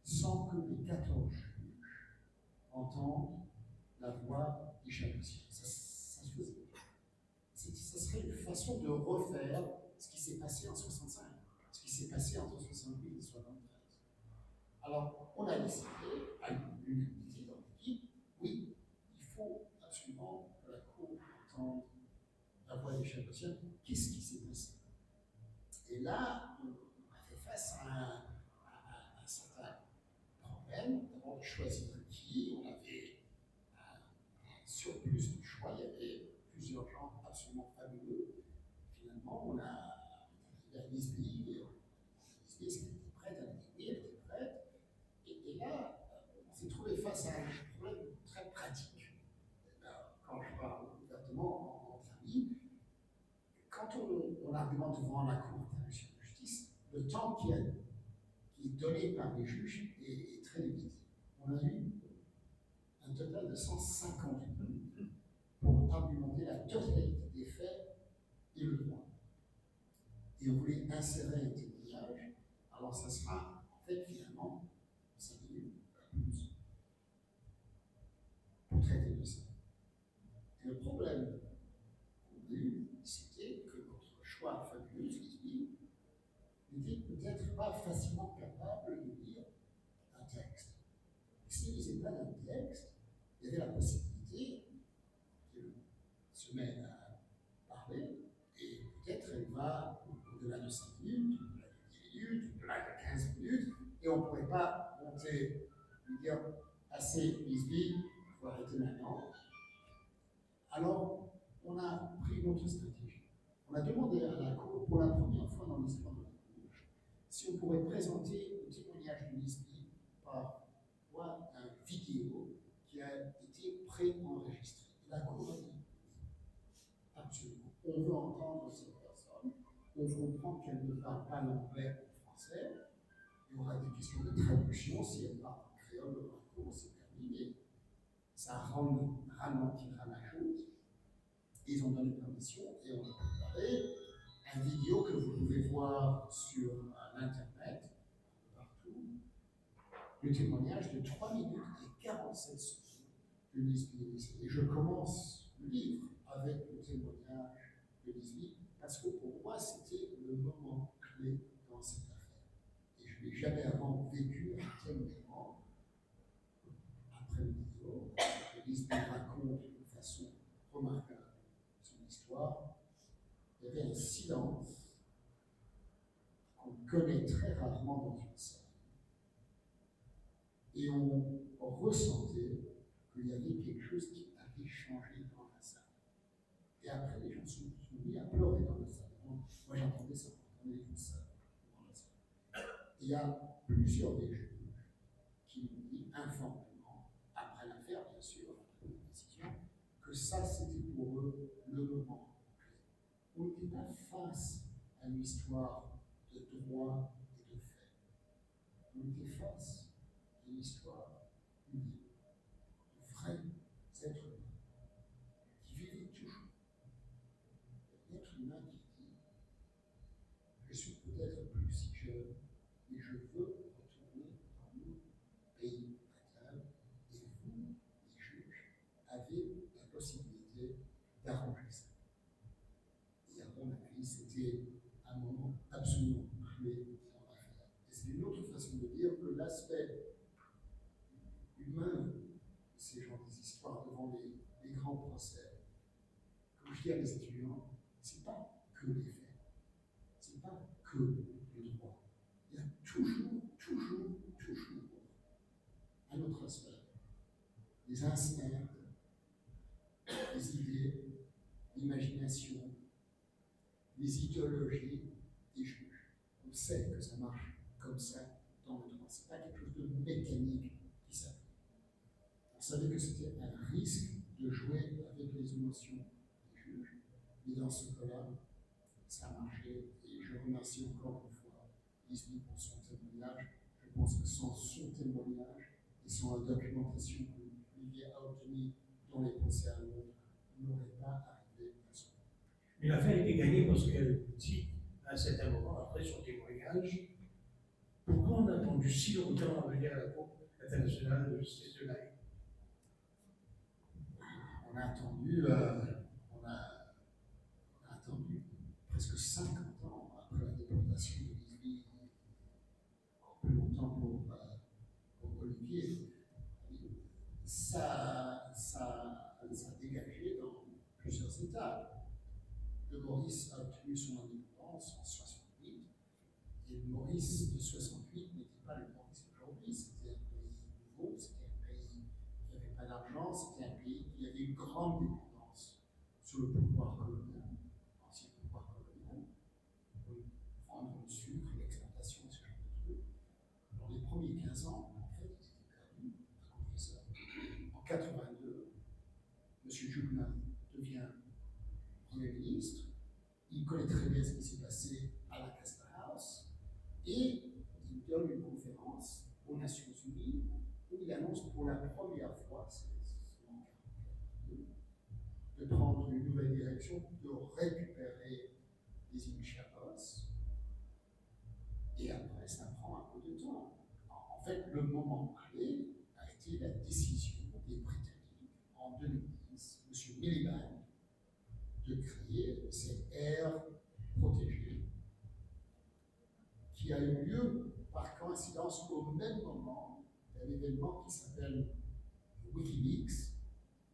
sans que les 14 juges entendent la voix des chapeaux. Ça se faisait. Ça serait une façon de refaire ce qui s'est passé en 65. Ce qui s'est passé entre 68 et 73. Alors, on a décidé, à l'unanimité dans l'équipe, oui, il faut absolument que la Cour entende la voix des chapeaux. Qu'est-ce qui s'est passé? Et là, on a fait face à un certain problème, d'abord de choisir qui. On avait un surplus de choix, il y avait plusieurs gens absolument fabuleux. Finalement, on a arrivé à Lisbonne, est-ce qu'elle était prête à le dire? Oui, elle était prête. Et là, on s'est trouvé face à un problème très pratique. le temps qui est donné par les juges est très limité. On a eu un total de 150 minutes pour argumenter la totalité des faits et le droit. Et on voulait insérer un témoignage, alors ça sera en fait finalement 5 minutes, pas plus, pour traiter de ça. Et le problème qu'on a eu, c'était que notre choix fabuleux, Lisby, n'était peut-être pas facilement capable de lire un texte. Et s'il ne lisait pas un texte, il y avait la possibilité qu'elle se mette à parler, et peut-être elle va au-delà de 5 minutes, au-delà de 10 minutes, au-delà de 15 minutes, et on ne pourrait pas monter, lui dire assez, Lisby, il faut arrêter maintenant. Alors, on a pris notre stratégie. On a demandé à la Cour, pour la première fois dans l'histoire de la Cour, si on pourrait présenter le témoignage de Lisby par un vidéo qui a été pré-enregistré. La Cour a dit absolument. On veut entendre cette personne, on comprend qu'elle ne parle pas l'anglais ou le français, il y aura des questions de traduction, si elle parle en créole dans la Cour, c'est permis, mais ça ralentira la chose. Ils ont donné permission et on a préparé un vidéo que vous pouvez voir sur l'internet, partout, le témoignage de 3 minutes et 47 secondes de Lisby. Et je commence le livre avec le témoignage de Lisby parce que pour moi c'était le moment clé dans cette affaire. Et je n'ai jamais avant vécu un tel moment. Après le vidéo, Lisby raconte de façon remarquable son histoire. Il y avait un silence qu'on connaît très rarement dans une salle. Et on ressentait qu'il y avait quelque chose qui avait changé dans la salle. Et après, les gens se sont mis à pleurer dans la salle. Moi, j'entendais ça, j'entendais tout ça dans la salle. Et il y a plusieurs des juges qui m'ont dit informellement, après l'affaire, bien sûr, après la décision, que ça, c'était pour eux le moment clé. On n'était pas face à une histoire de droit et de fait. On était face à une histoire humaine, de vrais êtres humains qui vivaient toujours. Un être humain qui dit je suis peut-être plus si jeune, mais je veux retourner dans mon pays natal, et vous, les juges, avez la possibilité d'arranger ça. Et à mon avis, c'était un moment absolument clé dans l'affaire. Et c'est une autre façon de dire que l'aspect humain de ces gens des histoires devant les grands procès, comme je dis à mes étudiants, c'est pas que les faits, c'est pas que le droit. Il y a toujours un autre aspect, les instincts, les idées, l'imagination, les idéologies des juges. On sait que ça marche comme ça dans le droit. Ce n'est pas quelque chose de mécanique qui s'applique. On savait que c'était un risque de jouer avec les émotions des juges, mais dans ce cas-là, ça a marché. Et je remercie encore une fois Lisby pour son témoignage. Je pense que sans son témoignage et sans la documentation que Olivier a obtenue dans les procès à Londres, on n'aurait pas arrivé à ce point. Mais l'affaire a été gagnée parce qu'elle dit, à un certain moment, après son témoignage, pourquoi on a attendu si longtemps à venir à la Cour internationale de justice de l'Haye? On a attendu presque 50 ans après la déportation de Lisby, encore plus longtemps pour Olivier. Ça a dégagé dans plusieurs étapes. Le Maurice a obtenu son indépendance en 68, et le Maurice de 68 n'était pas le Maurice d'aujourd'hui. C'était un pays nouveau, c'était un pays qui n'avait pas d'argent, c'était un pays qui avait une grande dépendance sur le pouvoir colonial, l'ancien pouvoir colonial, pour vendre le sucre, l'exportation, ce genre de trucs. Dans les premiers 15 ans, en fait, ils étaient perdus à cause de ça. En 82, M. Juglin devient Premier ministre. Il connaît très bien ce qui s'est passé à la Lancaster House. Et il donne une conférence aux Nations Unies où il annonce pour la première fois, de prendre une nouvelle direction, de récupérer les Inchapas. Et après, ça prend un peu de temps. En fait, le moment clé a été la décision des Britanniques en 2010, M. Miliband, de créer ces aires protégées qui a eu lieu par coïncidence au même moment d'un événement qui s'appelle Wikileaks,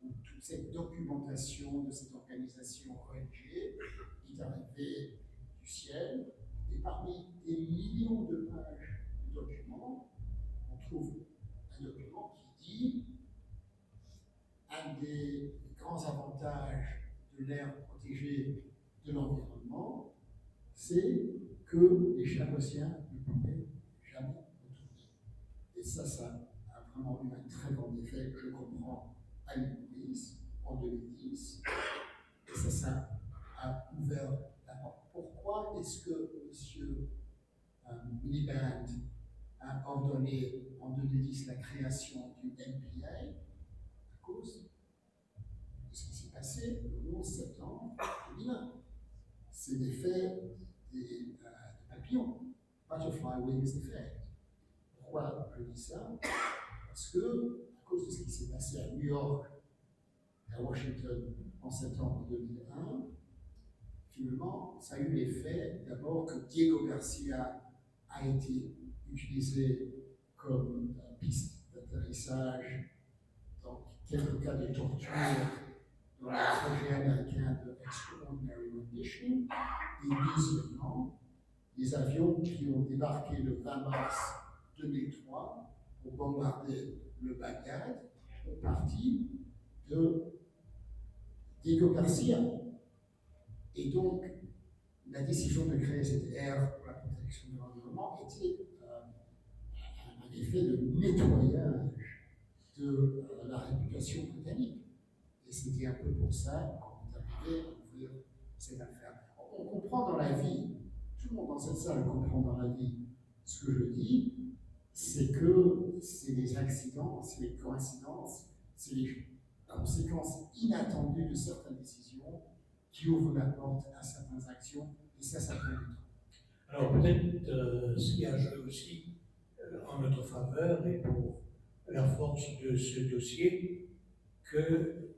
où toute cette documentation de cette organisation ONG est arrivée du ciel. Et parmi des millions de pages de documents, on trouve un document qui dit un des grands avantages de l'aire protégée de l'environnement, c'est que les Chapossiens ne pourraient jamais retourner. Et ça a vraiment eu un très grand effet, je comprends, à l'île Maurice en 2010. Et ça a ouvert la porte. Pourquoi est-ce que M. Miliband a ordonné en 2010 la création du NPA? À cause de ce qui s'est passé le 11 septembre 2001. C'est l'effet des papillons, butterfly wings effect. Pourquoi je dis ça? Parce que, à cause de ce qui s'est passé à New York, à Washington en septembre 2001, finalement, ça a eu l'effet d'abord que Diego Garcia a été utilisé comme piste d'atterrissage dans quelques cas de torture dans le projet américain de Extraordinary Rendition. Et deuxièmement, les avions qui ont débarqué le 20 mars 2003 pour bombarder le Bagdad sont partis de Diego Garcia. Et donc, la décision de créer cette aire pour la protection de l'environnement était un effet de nettoyage de la réputation britannique. Et c'était un peu pour ça qu'on est arrivé à ouvrir cette affaire. On comprend dans la vie, tout le monde dans cette salle comprend dans la vie ce que je dis, c'est que c'est les accidents, c'est les coïncidences, c'est les conséquences inattendues de certaines décisions qui ouvrent la porte à certaines actions, et ça prend du temps. Alors peut-être ce qui a joué aussi en notre faveur et pour la force de ce dossier, que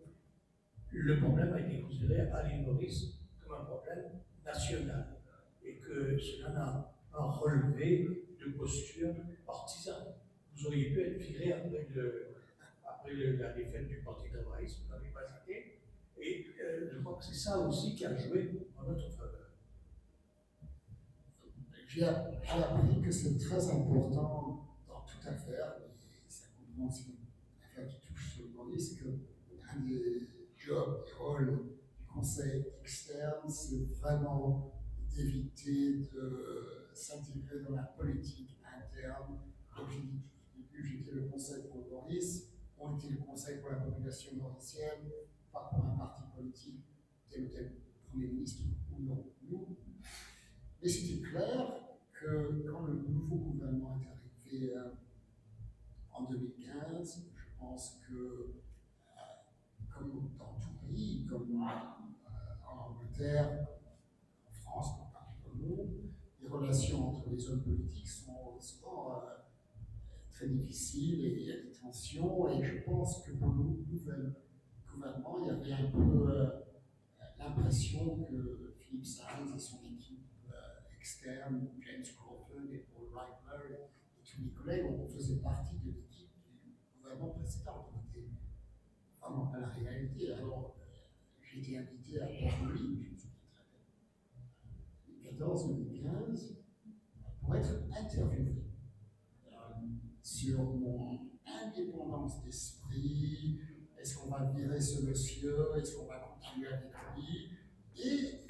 le problème a été considéré à l'île Maurice comme un problème national et que cela n'a pas relevé de posture partisane. Vous auriez pu être viré après la défaite du Parti travailliste, vous n'avez pas été, et je crois que c'est ça aussi qui a joué en notre faveur. J'ai appris que c'est très important dans toute affaire, et ça comprend aussi une affaire qui touche le Maurice, que un des jobs et rôles du conseil externe, c'est vraiment d'éviter de s'intégrer dans la politique interne. Comme j'ai dit tout au début, j'étais le conseil pour le Maurice, on était le conseil pour la population mauricienne, pas pour un parti politique, tel ou tel Premier ministre ou non. Nous. Mais c'était clair que quand le nouveau gouvernement est arrivé en 2015, je pense que, comme dans tout pays, comme en Angleterre, en France, partout dans le monde, les relations entre les hommes politiques sont souvent très difficiles et il y a des tensions. Et je pense que pour le nouvel gouvernement, il y avait un peu l'impression que Philippe Sands et son équipe externe, James Crawford et Paul Reichler et tous les collègues, on faisait partie de l'équipe du gouvernement précédent. On était vraiment pas la réalité. Alors, j'ai été invité à Port-Louis, je me souviens très bien, 2014-2015, pour être interviewé sur mon indépendance d'esprit. Est-ce qu'on va virer ce monsieur? Est-ce qu'on va continuer avec lui? Et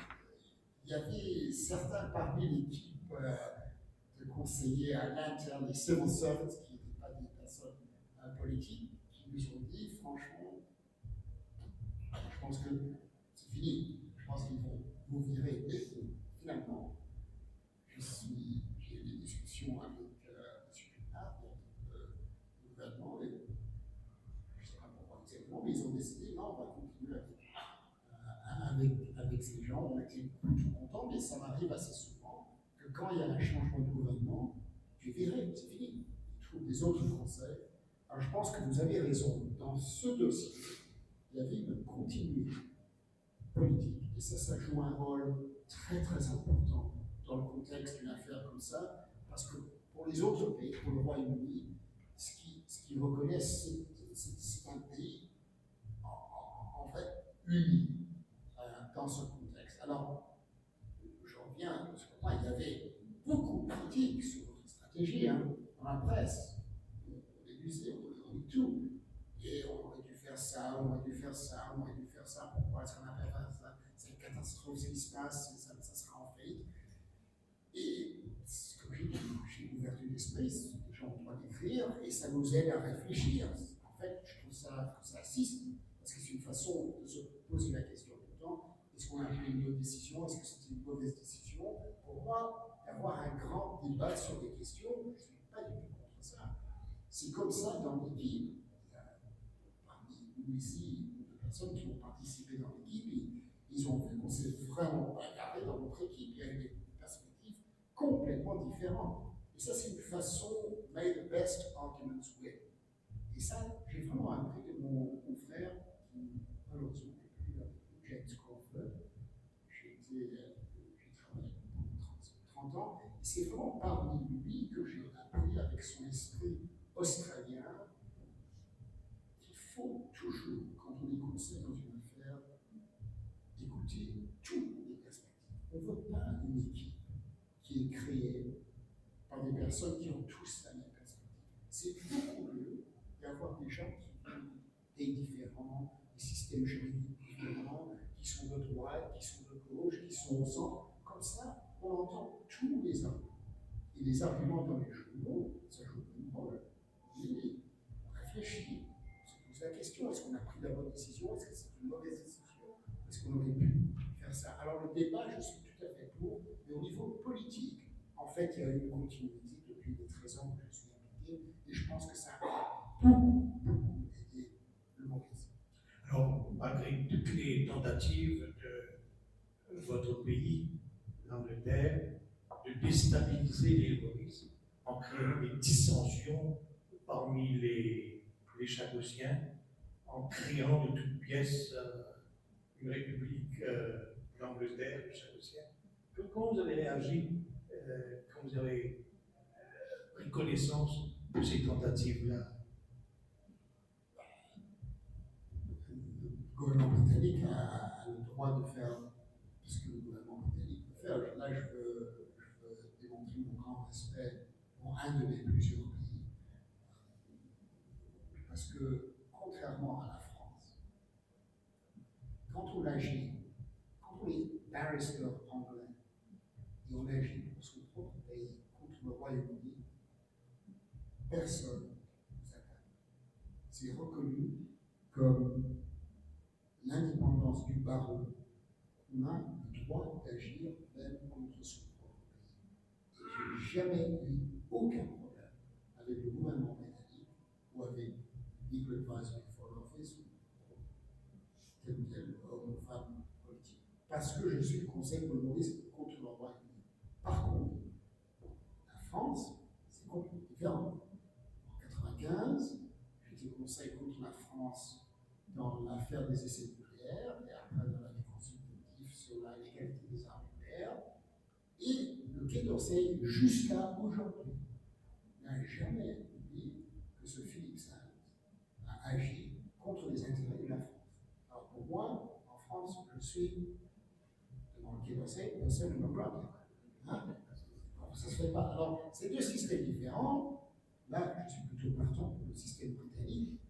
il y avait certains parmi l'équipe de conseillers à l'interne des civil servants, qui n'étaient pas des personnes politiques, qui nous ont dit, franchement, je pense que c'est fini. Je pense qu'ils vont vous virer. Et finalement, j'ai eu des discussions discussion avec M. Pinard, le gouvernement, et je ne sais pas pourquoi exactement, mais ils ont décidé, non, on va continuer avec ces gens. On était plutôt contents, mais ça m'arrive assez souvent que quand il y a un changement de gouvernement, tu verrais, c'est fini. Ils trouvent des autres conseils. Alors je pense que vous avez raison. Dans ce dossier, il y avait une continuité politique. Et ça joue un rôle très très important dans le contexte d'une affaire comme ça, parce que pour les autres pays, pour le Royaume-Uni, ce qu'ils reconnaissent, c'est un pays en fait uni dans ce contexte. Alors, je reviens, parce que moi, il y avait beaucoup de critiques sur notre stratégie dans la presse. On est usé, on dit tout. Et on aurait dû faire ça, on aurait dû faire ça, on aurait dû faire ça, pourquoi est-ce qu'on n'a pas fait ça? C'est une catastrophe, ce qui se passe, ça sera en faillite. Et comme j'ai dit, j'ai une ouverture d'esprit, les gens ont le droit d'écrire, et ça nous aide à réfléchir. En fait, je trouve ça assiste, parce que c'est une façon de se poser la question tout le temps. Est-ce qu'on a pris une bonne décision? Est-ce que c'était une mauvaise décision? Pour moi, d'avoir un grand débat sur des questions, je ne suis pas du tout contre ça. C'est comme ça dans l'équipe. Parmi nous ici, de personnes qui ont participé dans l'équipe, ils ont vu qu'on s'est vraiment bagarré dans notre équipe. Il y a eu des perspectives complètement différentes. Et ça, c'est une façon, may the best arguments win. Et ça, j'ai vraiment appris de mon frère, qui malheureusement n'est plus avec nous, James Crawford. J'ai travaillé pendant 30 ans. Et c'est vraiment parmi lui que j'ai appris, avec son esprit australien, qu'il faut toujours, quand on est conseil dans une affaire, écouter toutes les perspectives. On ne veut pas une équipe qui est créée par des personnes qui ont tous la même perspective. C'est beaucoup mieux d'avoir des gens qui ont des pays différents, des systèmes juridiques différents, qui sont de droite, qui sont de gauche, qui sont au centre. Comme ça, on entend tous les arguments. Et les arguments dans les journaux, ça joue un rôle. Et on réfléchit, on se pose la question, est-ce qu'on a pris la bonne décision? Est-ce que c'est une mauvaise décision? Est-ce qu'on aurait pu faire ça? Alors le débat, je suis tout à fait pour, mais au niveau politique, en fait, il y a eu une continuité depuis les 13 ans que je suis impliqué, et je pense que ça a beaucoup aidé le Maurice. Alors, malgré toutes les tentatives de votre pays, l'Angleterre, de déstabiliser les Maurice en créant des dissensions parmi les Chagossiens, en créant de toutes pièces une république d'Angleterre, chagossienne. Comment vous avez réagi quand vous avez pris connaissance de ces tentatives-là? Le gouvernement britannique a le droit de faire ce que le gouvernement britannique peut faire. Là, je veux démontrer mon grand respect pour un de mes plusieurs pays. Parce que, contrairement à la France, quand on agit, quand on est barrister anglais, et on agit pour son propre pays contre le Royaume-Uni, personne ne nous attaque. C'est reconnu comme l'indépendance du barreau. On a le droit d'agir même contre son propre pays. Et je n'ai jamais eu aucun problème avec le gouvernement britannique ou avec Legal Advisory for Office ou tel homme ou femme politique. Parce que je suis le conseil pour le Maurice contre le Royaume-Uni. Par contre, la France, c'est complètement différent. En 1995, j'étais conseil contre la France dans l'affaire des essais nucléaires et après dans l'avis consultatif sur la légalité des armes nucléaires. Et le Quai d'Orsay, jusqu'à aujourd'hui, n'a jamais dit que ce Philippe Sands a agi contre les intérêts de la France. Alors pour moi, en France, je suis devant le Quai d'Orsay, personne ne me bloque. Ça ne se fait pas. Alors, c'est deux systèmes différents. Là, je suis plutôt partant pour le système britannique.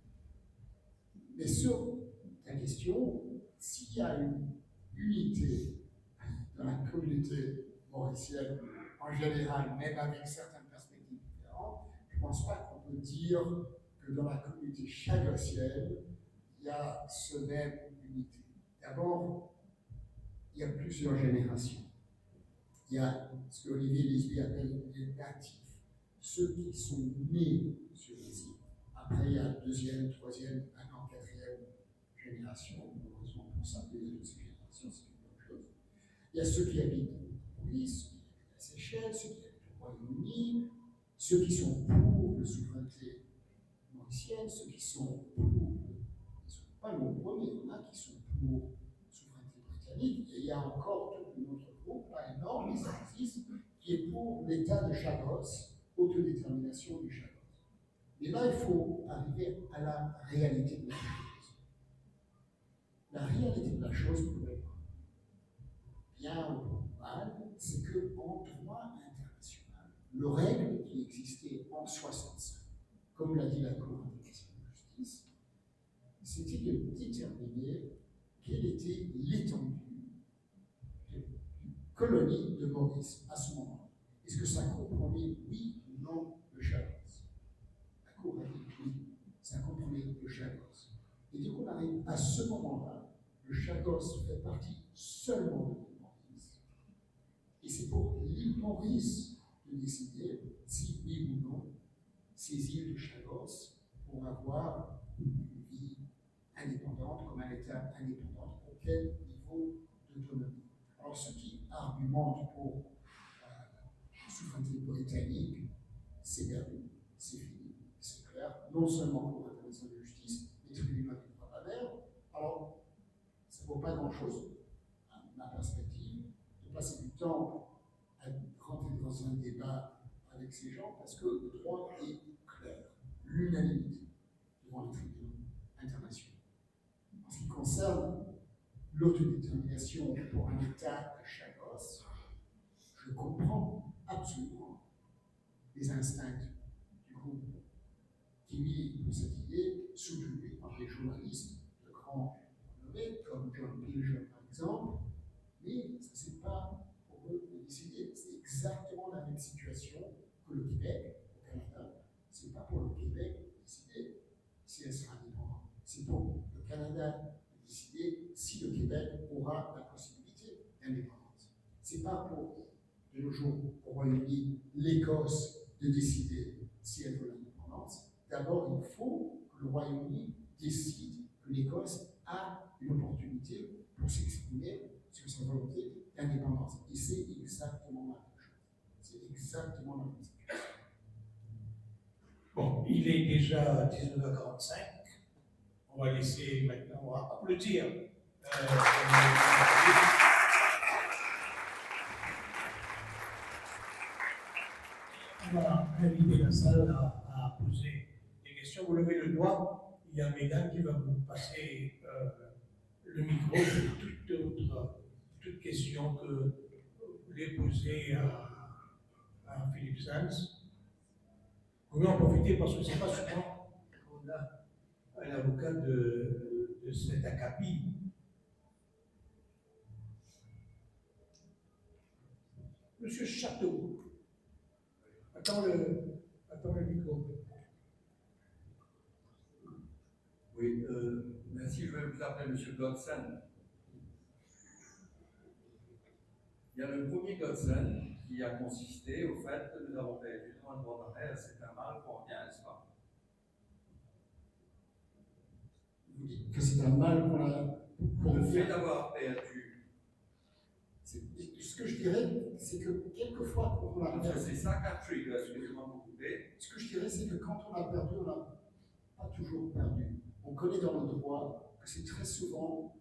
Mais sur ta question, s'il y a une unité dans la communauté mauricienne en général, même avec certaines perspectives différentes, je ne pense pas qu'on peut dire que dans la communauté chagossienne, il y a ce même unité. D'abord, il y a plusieurs générations. Il y a ce que Olivier Lisby appelle les natifs ceux qui sont nés sur les îles. Après, il y a deuxième, troisième, maintenant quatrième génération. Malheureusement pour ça, il y a toutes ces générations, c'est une bonne chose. Il y a ceux qui habitent en Maurice, ceux qui habitent à Seychelles, ceux qui habitent au Royaume-Uni, ceux qui sont pour la souveraineté mauricienne, ceux qui sont pour, ils ne sont pas nombreux, mais il y en a qui sont pour la souveraineté britannique. Et il y a encore tout un autre groupe, pas énorme, mais ça existe, qui est pour l'état de Chagos, autodétermination du Chagos. Mais là, il faut arriver à la réalité de la chose. La réalité de la chose, pour bien ou mal, c'est qu'en droit international, le règle qui existait en 65, comme l'a dit la Cour internationale de justice, c'était de déterminer quelle était l'étendue de colonie de Maurice à ce moment-là. Est-ce que ça comprenait, oui ou non, le Chagos? La Cour a dit oui, ça comprenait le Chagos. Et dès qu'on arrive à ce moment-là, le Chagos fait partie seulement de l'île Maurice. Et c'est pour l'île Maurice de décider si oui ou non ces îles de Chagos vont avoir une vie indépendante, comme un État indépendant, pour quel niveau d'autonomie. Alors ceux qui argumentent pour la souveraineté britannique, c'est perdu, c'est fini, c'est clair, non seulement pour l'international de justice, mais tribunal du droit de la mer. Alors, ça ne vaut pas grand-chose, à ma perspective, de passer du temps à rentrer dans un débat avec ces gens, parce que le droit est clair, l'unanimité devant les tribunaux internationaux. En ce qui concerne l'autodétermination pour un État de Chagos, je comprends absolument les instincts du groupe qui milite pour cette idée, soutenue par des journalistes de grands renommés, comme John Pilger par exemple, mais ce n'est pas pour eux de décider. C'est exactement la même situation que le Québec, au Canada. Ce n'est pas pour le Québec de décider si elle sera indépendante. C'est pour le Canada de décider si le Québec aura la possibilité d'indépendance. Ce n'est pas pour, de nos jours, au Royaume-Uni, l'Écosse de décider si elle veut l'indépendance. D'abord, il faut que le Royaume-Uni décide que l'Écosse a une opportunité pour s'exprimer sur sa volonté d'indépendance. Et c'est exactement la même chose. C'est exactement la même situation. Bon, il est déjà 19h45. On va laisser maintenant, on va applaudir. On va inviter la salle à poser des questions. Vous levez le doigt, il y a Mégane qui va vous passer le micro pour toute question que vous voulez poser à Philippe Sands. Vous pouvez en profiter parce que ce n'est pas souvent qu'on a un avocat de cet acabit. Monsieur Château, attends le micro. Oui, merci, je vais vous appeler Monsieur Godson. Il y a le premier Godson qui a consisté au fait que nous avons perdu le droit de mer, c'est un mal qu'on revient, n'est-ce pas? Vous dites que c'est un mal qu'on a pour le fait d'avoir perdu. Ce que je dirais, c'est que quelquefois, quand on a perdu. C'est ça qu'a trigger, excusez-moi de vous couper. Ce que je dirais, c'est que quand on a perdu, on n'a pas toujours perdu. On connaît dans le droit que c'est très souvent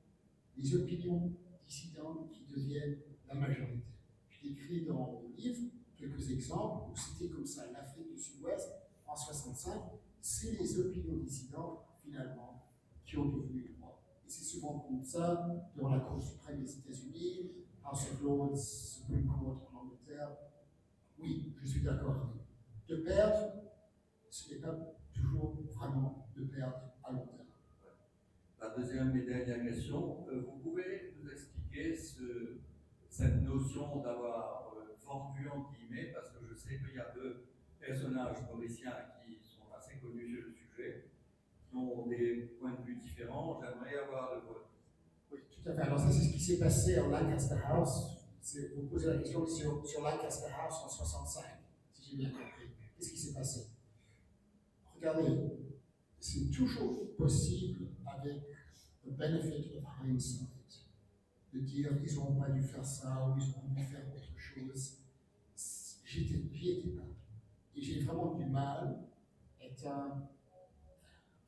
les opinions dissidentes qui deviennent la majorité. J'ai écrit dans le livre quelques exemples où c'était comme ça. L'Afrique du Sud-Ouest, en 65, c'est les opinions dissidentes, finalement, qui ont devenu le droit. Et c'est souvent comme ça dans la Cour suprême des États-Unis, House of Lords, Supreme Court en Angleterre. Oui, je suis d'accord avec vous. De perdre, ce n'est pas toujours vraiment de perdre à long terme. La deuxième et dernière question, vous pouvez nous expliquer cette notion d'avoir vendu en guillemets, parce que je sais qu'il y a deux personnages mauriciens qui sont assez connus sur le sujet, qui ont des points de vue différents. J'aimerais avoir le vôtre. Oui, tout à fait. Alors ça, c'est ce qui s'est passé en Lancaster House. Vous posez la question sur Lancaster House en 65, si j'ai bien compris. Qu'est-ce qui s'est passé? Regardez, c'est toujours possible avec le benefit of hindsight de dire ils n'ont pas dû faire ça ou ils ont dû faire autre chose. J'y étais pas. Et j'ai vraiment du mal, étant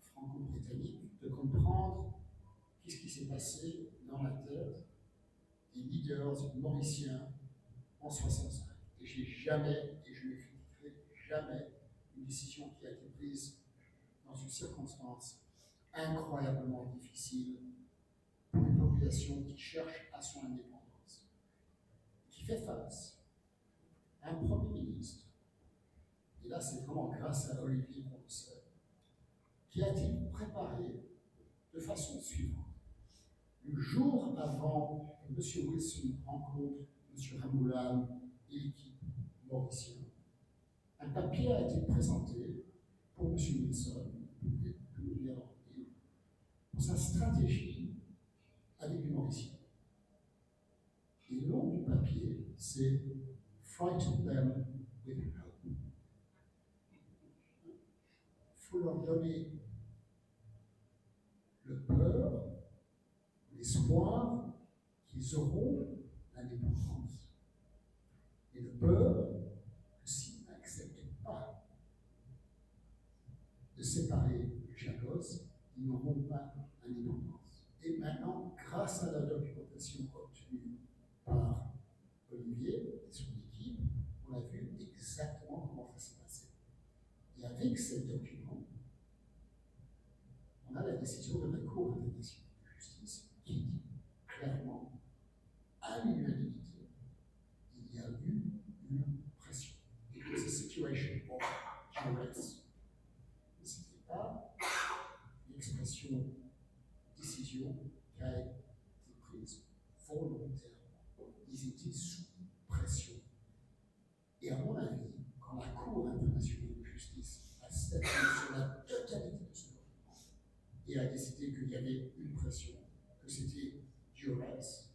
franco-britannique, de comprendre qu'est-ce qui s'est passé dans la tête des leaders mauriciens en 65. Et j'ai jamais, et je ne critiquerai jamais, une décision qui a été prise dans une circonstance incroyablement difficile pour une population qui cherche à son indépendance, qui fait face à un Premier ministre, et là c'est vraiment grâce à Olivier qu'on le sait, qui a été préparé de façon suivante. Le jour avant que M. Wilson rencontre M. Ramoulan et l'équipe mauricienne, un papier a été présenté pour M. Wilson, pour sa stratégie avec les Mauriciens. Et le nom du papier, c'est Frighten them with hope. Il faut leur donner le peur, l'espoir qu'ils auront l'indépendance. Et le peur que s'ils n'acceptent pas de séparer Chagos, ils n'auront pas l'indépendance. Et maintenant, grâce à la documentation obtenue par Olivier et son équipe, on a vu exactement comment ça s'est passé. Et avec ces documents, on a la décision de la Cour internationale de justice qui dit clairement, à l'unanimité, il y a eu une pression. It was a situation of duress. Ce n'était pas une expression, décision qui a été prise volontairement. Ils étaient sous pression. Et à mon avis, quand la Cour internationale de justice a statué sur la totalité de ce document et a décidé qu'il y avait une pression, que c'était duress,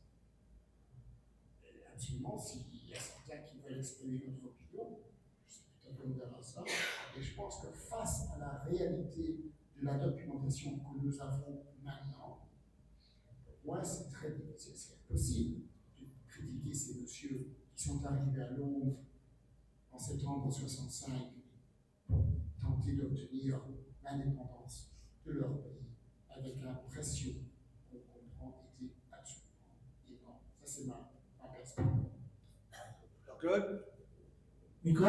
absolument, s'il y a certains qui veulent exprimer notre opinion, je suis tout à fait ouvert à ça, et je pense que face à la réalité de la documentation que nous avons maintenant, pour moi c'est très difficile, c'est impossible de critiquer ces messieurs qui sont arrivés à Londres en septembre 65 pour tenter d'obtenir l'indépendance de leur pays avec la pression qu'on comprend était absolument énorme. Ça c'est ma perspective. Claude? Nico?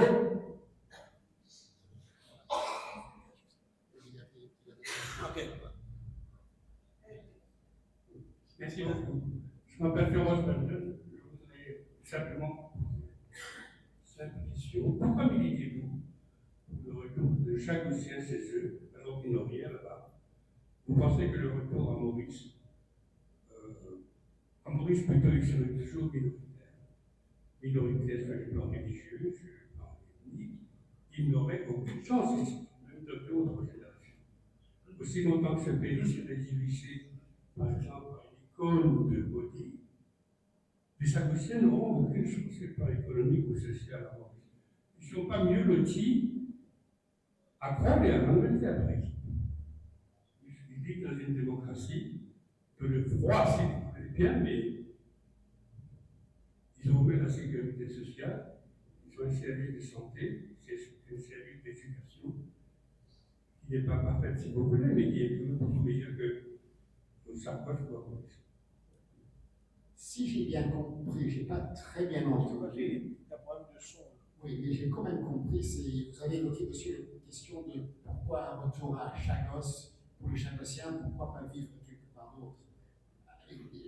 Ok. Merci beaucoup. Je m'appelle Florence Baldwin. Je voudrais simplement simple question. Pourquoi militez-vous pour le retour de chaque ancien CSE, alors qu'il n'y a rien là-bas? Vous pensez que le retour à Maurice plutôt, il serait toujours minoritaire. Minoritaire sur le plan religieux, sur le plan ethnique, il n'aurait aucune chance ici, même de d'autres générations. Aussi longtemps que ce pays serait divisé, par exemple, par une icône de Bodhi, les Sagoutiens n'auront aucune chance, sur le plan économique ou social à Maurice. Ils ne sont pas mieux lotis à Croix et à l'Angleterre, par exemple. Il dit que dans une démocratie, que le froid, c'est bien, mais ils ont ouvert la sécurité sociale, ils ont un service de santé, un service d'éducation, qui n'est pas parfait si vous voulez, mais qui est toujours beaucoup meilleur que nos sacoches ou à Maurice. Si j'ai bien compris, je n'ai pas très bien entendu. Un problème de son. Oui, mais j'ai quand même compris. Vous avez évoqué, monsieur, la question de pourquoi un retour à Chagos pour les Chagossiens, pourquoi pas vivre quelque part d'autre.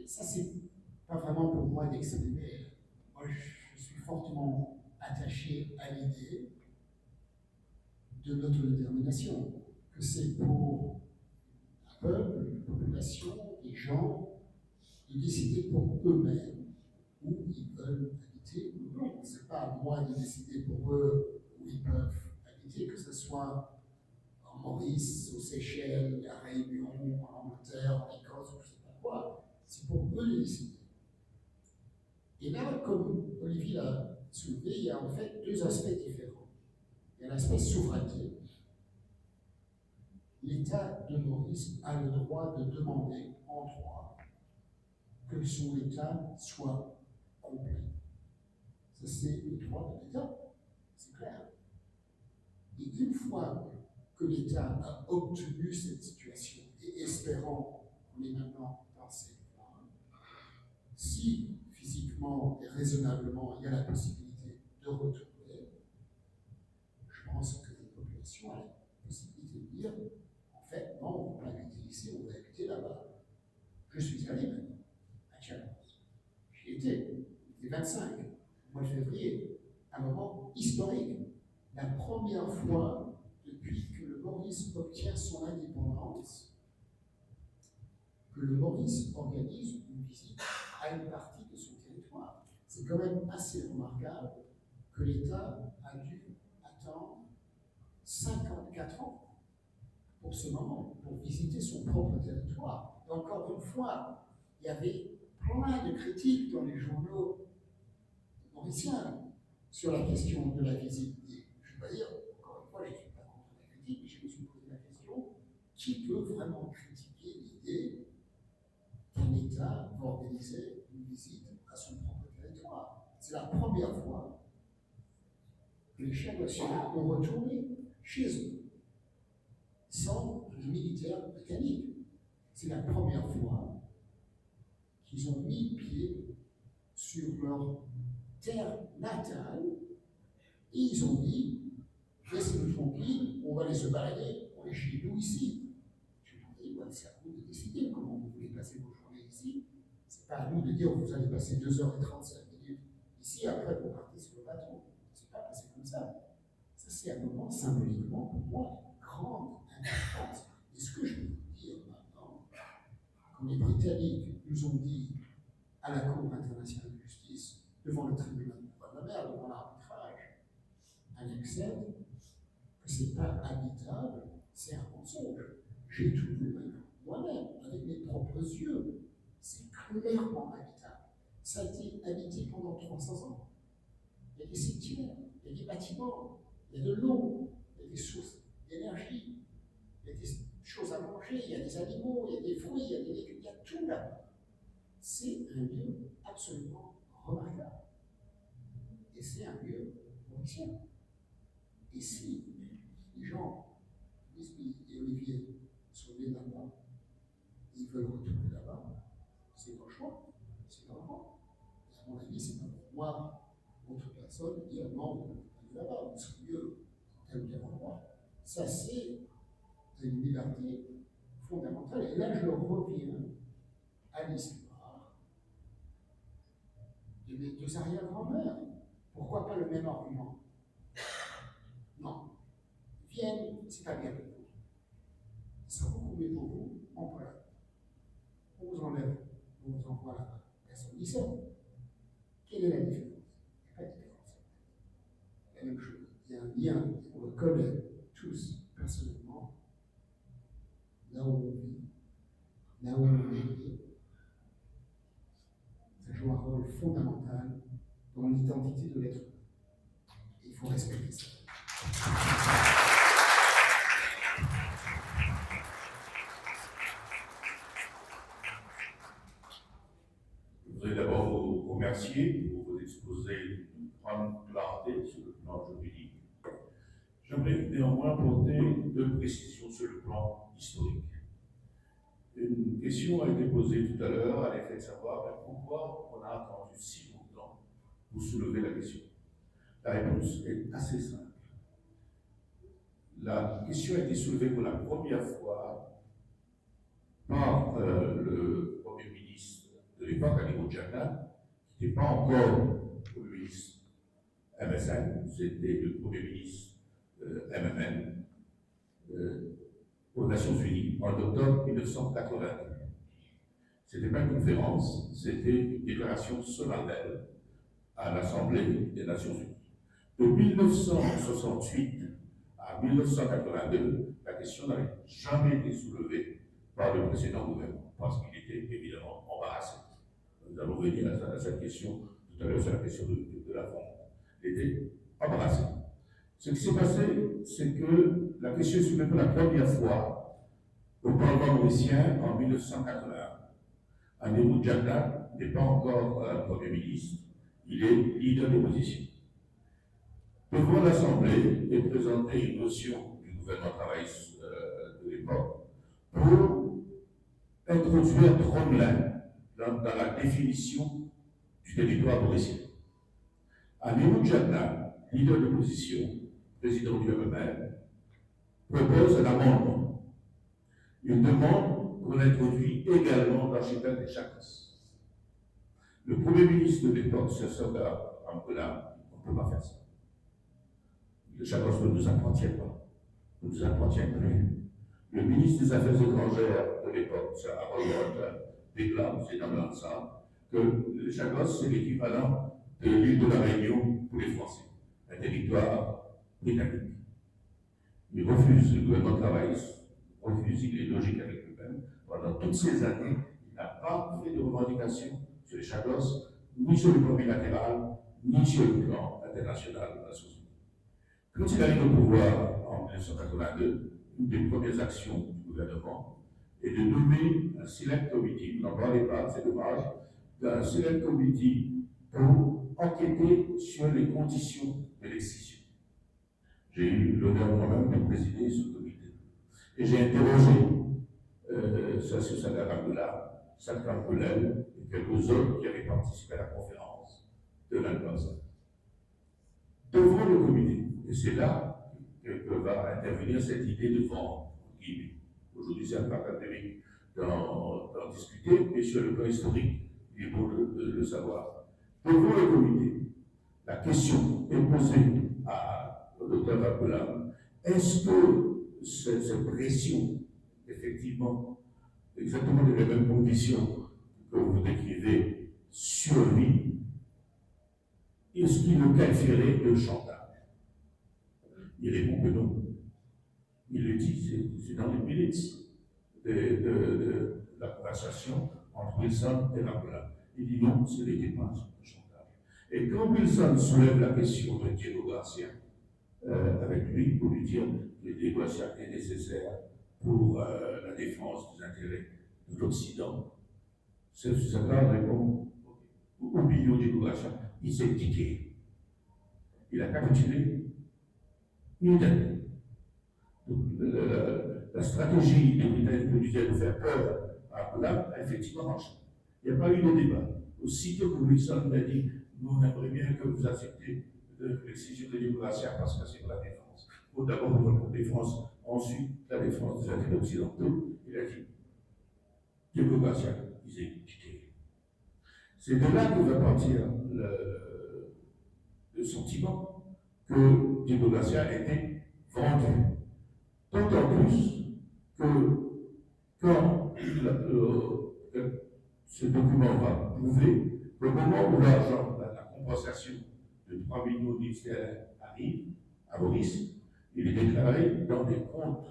Ça, c'est pas vraiment pour moi d'exprimer. Moi, je suis fortement attaché à l'idée de l'autodétermination, que c'est pour un peuple, une population, des gens, de décider pour eux-mêmes où ils veulent habiter ou non. Ce n'est pas à moi de décider pour eux où ils peuvent habiter, que ce soit en Maurice, aux Seychelles, à Réunion, en Angleterre, en Écosse, je ne sais pas quoi. C'est pour eux de décider. Et là, comme Olivier l'a soulevé, il y a en fait deux aspects différents. Il y a l'aspect l'aspect souveraineté, l'État de Maurice a le droit de demander en droit que son État soit complet. Ça, c'est le droit de l'État, c'est clair. Et une fois que l'État a obtenu cette situation, et espérant qu'on est maintenant dans ces plans, si physiquement et raisonnablement il y a la possibilité de retourner, je pense que la population a la possibilité de dire en fait, non, on ne va pas habiter ici, on va habiter là-bas. Je suis allé maintenant à Chapels. J'y étais, le 25, au mois de février, un moment historique. La première fois depuis que le Maurice obtient son indépendance, que le Maurice organise une visite à une partie de son territoire. C'est quand même assez remarquable que l'État a dû attendre 54 ans pour ce moment, pour visiter son propre territoire. Et encore une fois, il y avait plein de critiques dans les journaux mauriciens sur la question de la visite. Et je ne vais pas dire, encore une fois, je ne suis pas contre la critique, mais je me suis posé la question, qui peut vraiment critiquer l'idée qu'un État va organiser une visite à son propre territoire? C'est la première fois que les chefs nationaux ont retourné chez eux, sans les militaires britanniques. C'est la première fois qu'ils ont mis pied sur leur terre natale et ils ont dit laissez-nous tranquilles, on va aller se balader, on est chez nous ici. Je leur ai dit c'est à vous de décider comment vous voulez passer vos journées ici. C'est pas à nous de dire vous allez passer 2h35 ici, après vous partez sur le bateau. C'est pas passé comme ça. Ça, c'est un moment symboliquement pour moi de grande importance. Et ce que je peux vous dire maintenant, quand les Britanniques nous ont dit à la Cour internationale de justice, devant le tribunal du droit de la mer, devant l'arbitrage, un excès, que ce n'est pas habitable, c'est un mensonge. J'ai tout vu moi-même, avec mes propres yeux. C'est clairement habitable. Ça a été habité pendant 300 ans. Il y a des cimetières, il y a des bâtiments, il y a de l'eau, il y a des sources d'énergie, il y a des choses à manger, il y a des animaux, il y a des fruits, il y a des légumes, il y a tout là. C'est un lieu absolument remarquable. Et c'est un lieu mauricien. Et si les gens, Lisby et Olivier, sont nés là-bas, ils veulent retourner là-bas, c'est leur choix, c'est leur droit. Et à mon avis, c'est pas pour moi, autre personne, dire non, vous ne pouvez pas aller là-bas, vous serez mieux dans tel ou tel endroit. Ça, c'est une liberté fondamentale. Et là, je reviens à l'histoire de mes deux arrière-grand-mères. Pourquoi pas le même argument? Non. Vienne, c'est pas bien pour vous. Ça sera beaucoup mieux pour vous en Pologne. On vous enlève, on vous envoie là-bas. Personne dit ça. Quelle est la différence? Il n'y a pas de différence. La même chose. Il y a un lien, on le connaît tous personnellement, là où on vit, là où on est né. Ça joue un rôle fondamental dans l'identité de l'être humain. Et il faut respecter ça. Je voudrais d'abord vous remercier pour vos exposés d'une grande clarté sur le plan juridique. J'aimerais néanmoins apporter deux précisions sur le plan historique. Une question a été posée tout à l'heure à l'effet de savoir pourquoi on a attendu si longtemps pour soulever la question. La réponse est assez simple. La question a été soulevée pour la première fois par le Premier ministre de l'époque, Ali Jannat, qui n'était pas encore Premier ministre MSN, c'était le Premier ministre MMN, aux Nations Unies, en octobre 1982. Ce n'était pas une conférence, c'était une déclaration solennelle à l'Assemblée des Nations Unies. De 1968 à 1982, la question n'avait jamais été soulevée par le précédent gouvernement, parce qu'il était évidemment embarrassé. Nous allons venir à cette question tout à l'heure, sur la question de la vente. Il était embarrassé. Ce qui s'est passé, c'est que la question est soulevée pour la première fois au Parlement mauricien en 1981. Amirou Djagna n'est pas encore Premier ministre, il est leader d'opposition. Devant l'Assemblée est présentée une motion du gouvernement travailliste de l'époque pour introduire Tromelin dans la définition du territoire mauricien. Amirou Djagna, leader d'opposition, président du MMR, propose un amendement. Il demande qu'on introduise également l'archipel des Chagos. Le Premier ministre de l'époque, c'est Soka Angola, on ne peut pas faire ça. Le Chagos ne nous appartient pas, ne nous appartient plus. Le ministre des Affaires étrangères de l'époque, c'est Harold déclare, c'est dans l'ensemble, que le Chagos, c'est l'équivalent de l'île de la Réunion pour les Français, un territoire britannique. Il refuse, le gouvernement travailliste refuse, il est logique avec lui-même. Pendant toutes ces années, il n'a pas fait de revendication sur les Chagos, ni sur le plan bilatéral, ni sur le plan international de la société. Quand il arrive au pouvoir en 1982, une des premières actions du gouvernement est de nommer un select committee, vous n'en parlez pas, c'est dommage, un select committee pour enquêter sur les conditions de l'excision. J'ai eu l'honneur moi-même de présider ce comité. Et j'ai interrogé Sassou Sangarangula, Sakram Koulel et quelques autres qui avaient participé à la conférence de l'Albanza. Devant le comité, et c'est là que va intervenir cette idée de vendre. Aujourd'hui, c'est un peu académique d'en discuter, mais sur le plan historique, il est bon de le savoir. Devant le comité, la question est posée au docteur Bacoula, est-ce que cette pression, effectivement, exactement dans les mêmes conditions que vous décrivez sur lui, est-ce qu'il le qualifierait de chantage? Il répond que non. Il le dit, c'est dans les minutes de la conversation entre Wilson et Bacoula. Il dit non, ce n'était pas un chantage. Et quand Wilson soulève la question de Diego Garcia, avec lui pour lui dire que Diego Garcia est nécessaire pour la défense des intérêts de l'Occident, Sakar répond oublions Diego Garcia, il s'est quitté. Il a capitulé immédiatement. La stratégie des Britanniques de faire peur à Angola a effectivement marché. Il n'y a pas eu de débat. Aussitôt que Wilson a dit nous on aimerait bien que vous acceptez l'excision de Diego Garcia parce que c'est pour la défense. Ou d'abord pour la défense, ensuite la défense des intérêts occidentaux. Il a dit Diego Garcia, ils ont quitté. C'est de là que va partir le sentiment que Diego Garcia était vendu. D'autant plus que quand ce document va prouver le moment où l'argent, la compensation de 3 millions de sterling arrive à Maurice, il est déclaré dans des comptes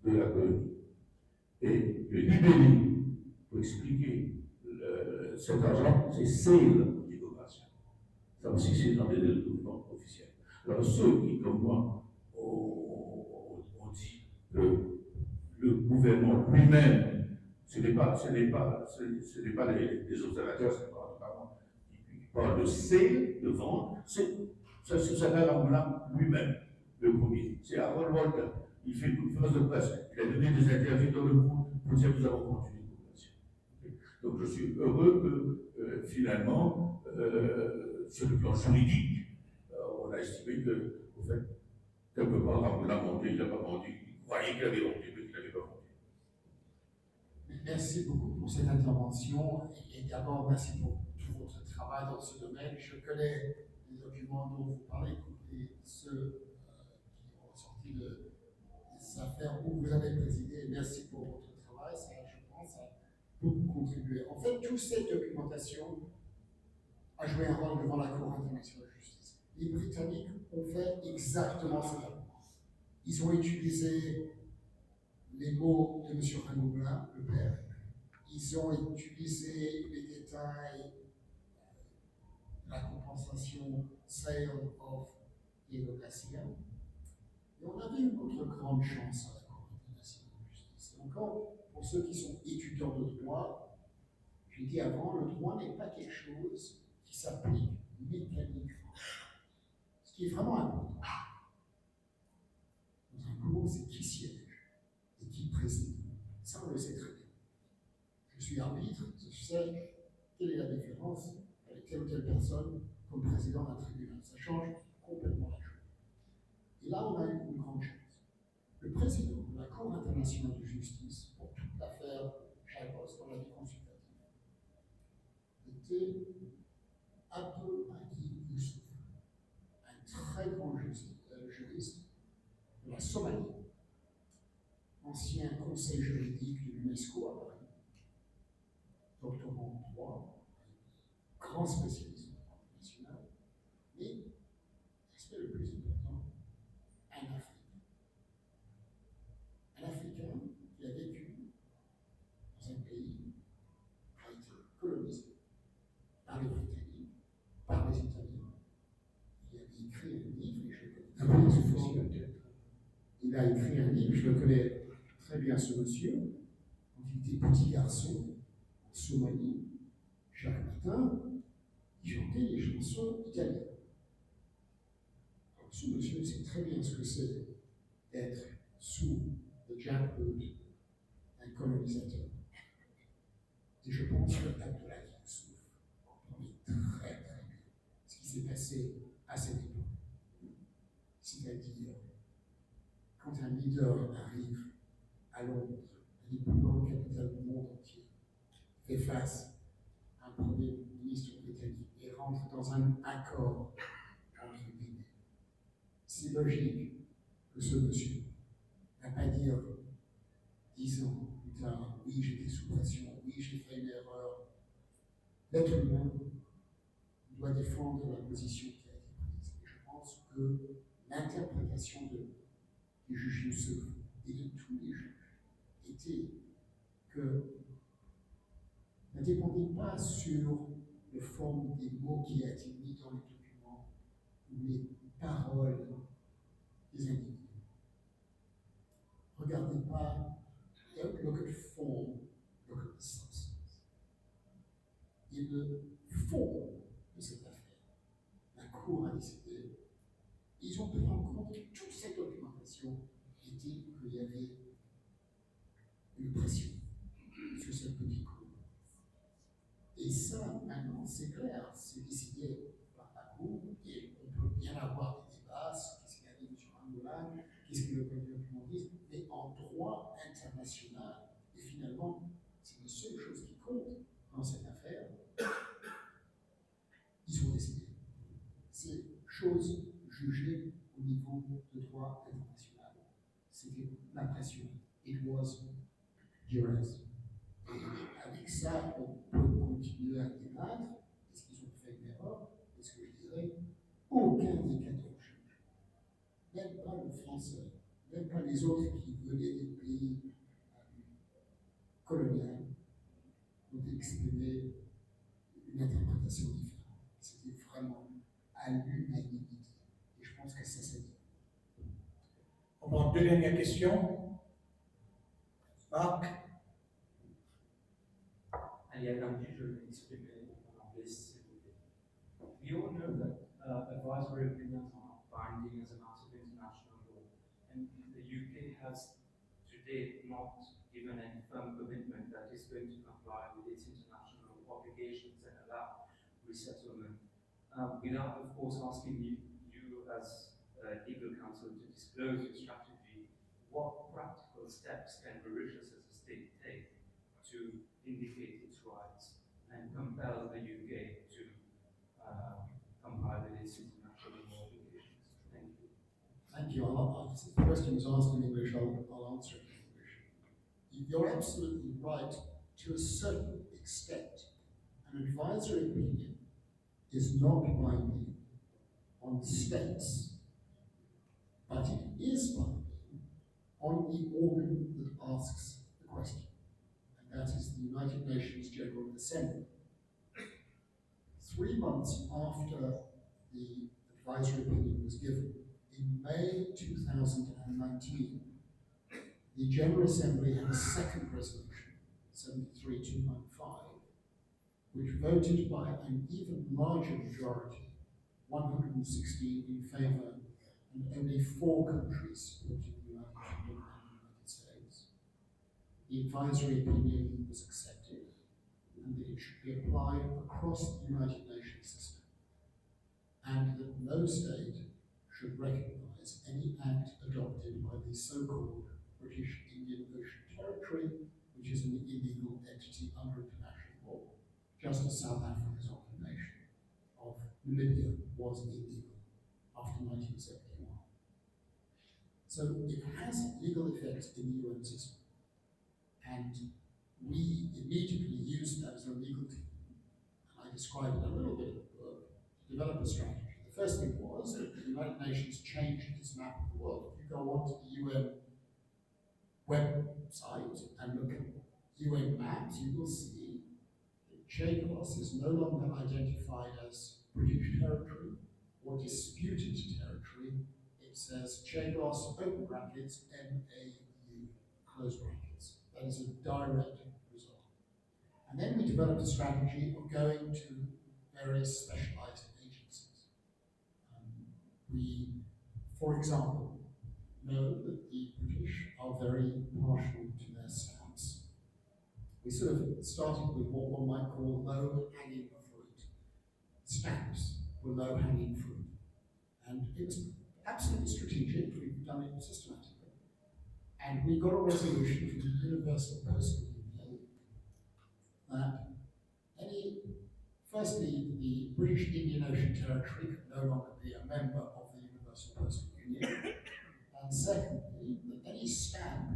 de la colonie. Et le libellé, pour expliquer cet argent, c'est sale d'immigration. Ça aussi, c'est dans les documents officiels. Alors, ceux qui, comme moi, ont dit que le gouvernement lui-même, ce n'est pas les observateurs, c'est pas notamment qui parlent de sale, de vente, ça s'appelle Angoula lui-même, le premier. C'est Harold Walter. Il fait une conférence de presse. Il a donné des interviews dans le monde pour dire que nous avons continué l'opération. Donc je suis heureux que finalement, sur le plan juridique, on a estimé que, au fait, quelque part, Angoula a monté, il n'a pas vendu. Il croyait qu'il avait vendu, mais qu'il n'avait pas vendu. Merci beaucoup pour cette intervention et d'abord merci pour tout votre travail dans ce domaine. Je connais les documents dont vous parlez, et ceux qui ont sorti des affaires où vous avez présidé. Merci pour votre travail, ça, je pense, a beaucoup contribué. En fait, toute cette documentation a joué un rôle devant la Cour internationale de justice. Les Britanniques ont fait exactement cela. Ils ont utilisé les mots de M. Rangoula, le père. Ils ont utilisé les détails, la compensation, sale of Diego Garcia. avait une autre grande chance à la Cour internationale de justice. Et encore, pour ceux qui sont étudiants de droit, j'ai dit avant, le droit n'est pas quelque chose qui s'applique mécaniquement. Ce qui est vraiment important dans un cours, c'est qui siège et qui préside. Ça, on le sait très bien. Je suis arbitre, je sais quelle est la différence avec telle ou telle personne comme président d'un tribunal. Ça change complètement la chose. Et là, on a eu une grande chance. Le président de la Cour internationale de justice, pour toute l'affaire Chalos dans la vie consultative, était Abdul Hakim Youssouf, un très grand juriste de la Somalie, ancien conseil juridique de l'UNESCO à Paris, doctorant en droit, grand spécialiste en droit international, mais, l'aspect le plus important, un Africain. Un Africain qui a vécu dans un pays qui a été colonisé par les Britanniques, par les Italiens. Il avait écrit un livre, et je le connais très bien ce monsieur. Il a écrit un livre, je le connais très bien ce monsieur, quand il était petit garçon en Somalie. Chaque matin, il chantait les chansons italiennes. Alors, ce monsieur sait très bien ce que c'est d'être sous le jackboot d'un colonisateur. Et je pense que Abdoulaye Youssouf comprenait très très bien ce qui s'est passé à cette époque. C'est-à-dire, quand un leader arrive à Londres, la plus grande capitale du monde entier, fait face à un premier ministre britannique et rentre dans un accord entre guillemets, c'est logique que ce monsieur n'a pas dire 10 ans plus tard, oui, j'étais sous pression, oui, j'ai fait une erreur. L'être humain doit défendre la position qui a été prise. Et je pense que l'interprétation du juge Youssouf et de tous les juges était que ne dépendait pas sur la forme des mots qui a été mis dans le document ou les paroles des individus. Regardez pas, don't look at form, look at the substance. Et le fond de cette affaire, la Cour a décidé, ils ont pris en compte toute cette documentation et dit qu'il y avait une pression sur cette petite Cour. Et ça, maintenant, c'est clair, c'est décidé par la Cour, et on peut bien avoir des débats, qu'est-ce qu'il y a dit sur Angola, qu'est-ce que le document dit, mais en droit international, et finalement, c'est la seule chose qui compte dans cette affaire, ils ont décidé. C'est chose jugée au niveau de droit international. C'était la pression. It was duress. Et avec ça, on peut continuer à débattre. Est-ce qu'ils ont fait une erreur? Est-ce que je dirais, aucun des 14 juges, même pas le français, même pas les autres qui venaient des pays coloniaux, ont exprimé une interprétation différente. C'était vraiment à l'unanimité. Et je pense que ça s'est dit. On prend deux dernières questions. Marc? Allez, je vais m'exprimer en anglais, s'il vous plaît. We all know that advisory opinions are not binding as a matter of international law, and the UK has to date not given any firm commitment that is going to comply with its international obligations and allow resettlement, without, of course, asking you as legal counsel to disclose your strategy. What practical steps can Mauritius as a state take to indicate its rights and compel the UK to comply with its international obligations? Thank you. Thank you. The question is asked in English, I'll answer it in English. You're absolutely right to a certain extent. An advisory opinion is not binding on the states, but it is binding on the organ that asks the question, and that is the United Nations General Assembly. 3 months after the advisory opinion was given, in May 2019, the General Assembly had a second resolution, 73295, which voted by an even larger majority, 116 in favour, and only 4 countries supported the United Kingdom and the United States. The advisory opinion was accepted, and that it should be applied across the United Nations system, and that no state should recognise any act adopted by the so-called British Indian Ocean Territory, which is an illegal entity under international law, just as South Africa's occupation of Namibia was illegal after 1971. So it has legal effect in the UN system, and we immediately used that as a legal tool. And I described it a little bit in the book to develop a strategy. The first thing was that the United Nations changed its map of the world. If you go onto the UN website and look at UN maps, you will see that Chagos is no longer identified as British territory or disputed territory. It says Chagos, open brackets, MAU, close brackets. That is a direct result. And then we developed a strategy of going to various specialized agencies. We, for example, know that the British are very partial to their stamps. We sort of started with what one might call low-hanging fruit. Stamps were low-hanging fruit. And it was absolutely strategic. We've done it systematically. And we got a resolution from the Universal Postal Union that firstly, the British Indian Ocean Territory could no longer be a member of the Universal Postal Union. And secondly, that any stamp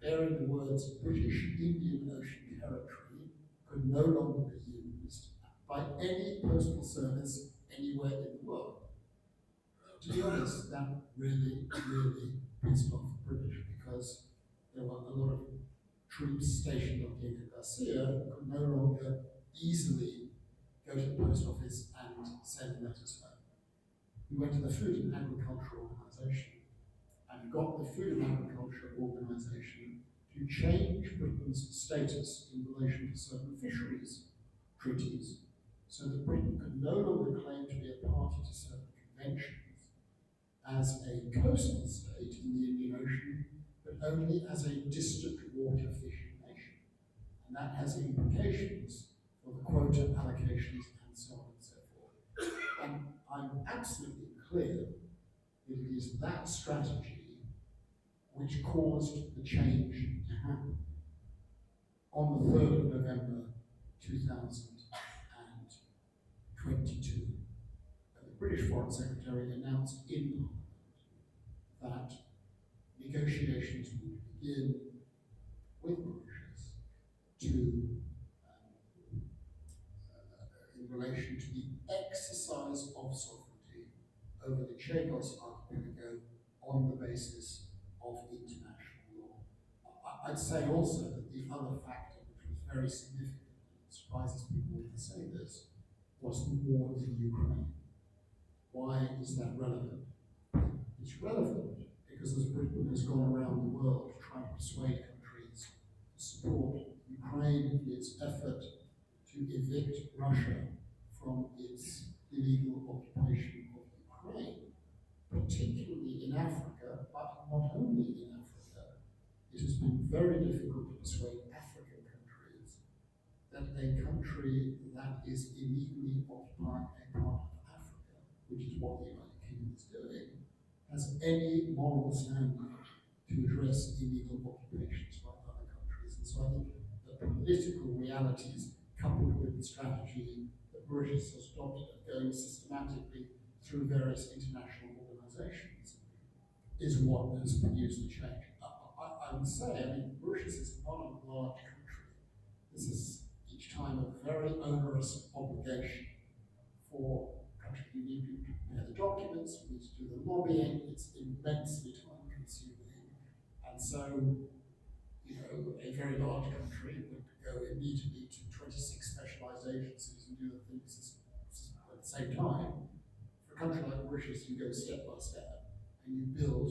bearing the words British Indian Ocean Territory could no longer be used by any postal service anywhere in the world. To be honest, that really pissed off the British, because there were a lot of troops stationed on Diego Garcia who could no longer easily go to the post office and send letters home. We went to the Food and Agriculture Organization and got the Food and Agriculture Organization to change Britain's status in relation to certain fisheries treaties, so that Britain could no longer claim to be a party to certain conventions as a coastal state in the Indian Ocean, but only as a distant water fishing nation. And that has implications for the quota allocations and so on and so forth. And I'm absolutely clear that it is that strategy which caused the change to happen. On the 3rd of November 2022, the British Foreign Secretary announced in Parliament that negotiations would begin with Mauritius in relation to the exercise of sovereignty over the Chagos archipelago on the basis of international law. I'd say also that the other factor, which was very significant, and it surprises people when I say this, was the war in Ukraine. Why is that relevant? It's relevant because as Britain has gone around the world trying to persuade countries to support Ukraine in its effort to evict Russia from its illegal occupation of Ukraine, particularly in Africa, but not only in Africa. It has been very difficult to persuade African countries that a country that is illegally occupying a part of Africa, which is what the United Kingdom is doing, has any moral standing to address illegal occupations by other countries. And so I think the political realities, coupled with the strategy that Mauritius has adopted of going systematically through various international organizations, is what has produced the change. I would say, Mauritius is not a large country. This is each time a very onerous obligation for country. You need to prepare the documents, you need to do the lobbying, it's immensely time consuming. And so, a very large country would go immediately to 26 specialized agencies and do the things at the same time. For a country like Mauritius, you go step by step and you build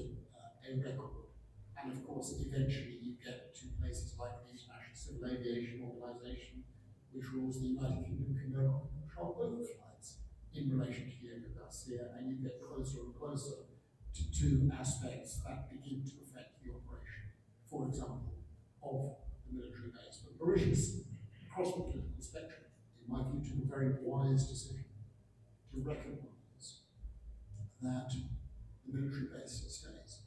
a record. And of course, eventually you get to places like the International Civil Aviation Organization, which rules the United Kingdom can no longer control overflights in relation to Diego Garcia, and you get closer and closer to two aspects that begin to affect the operation, for example, of the military base. But Mauritius, across the political spectrum, in my view, took a very wise decision to recognize that the military base stays.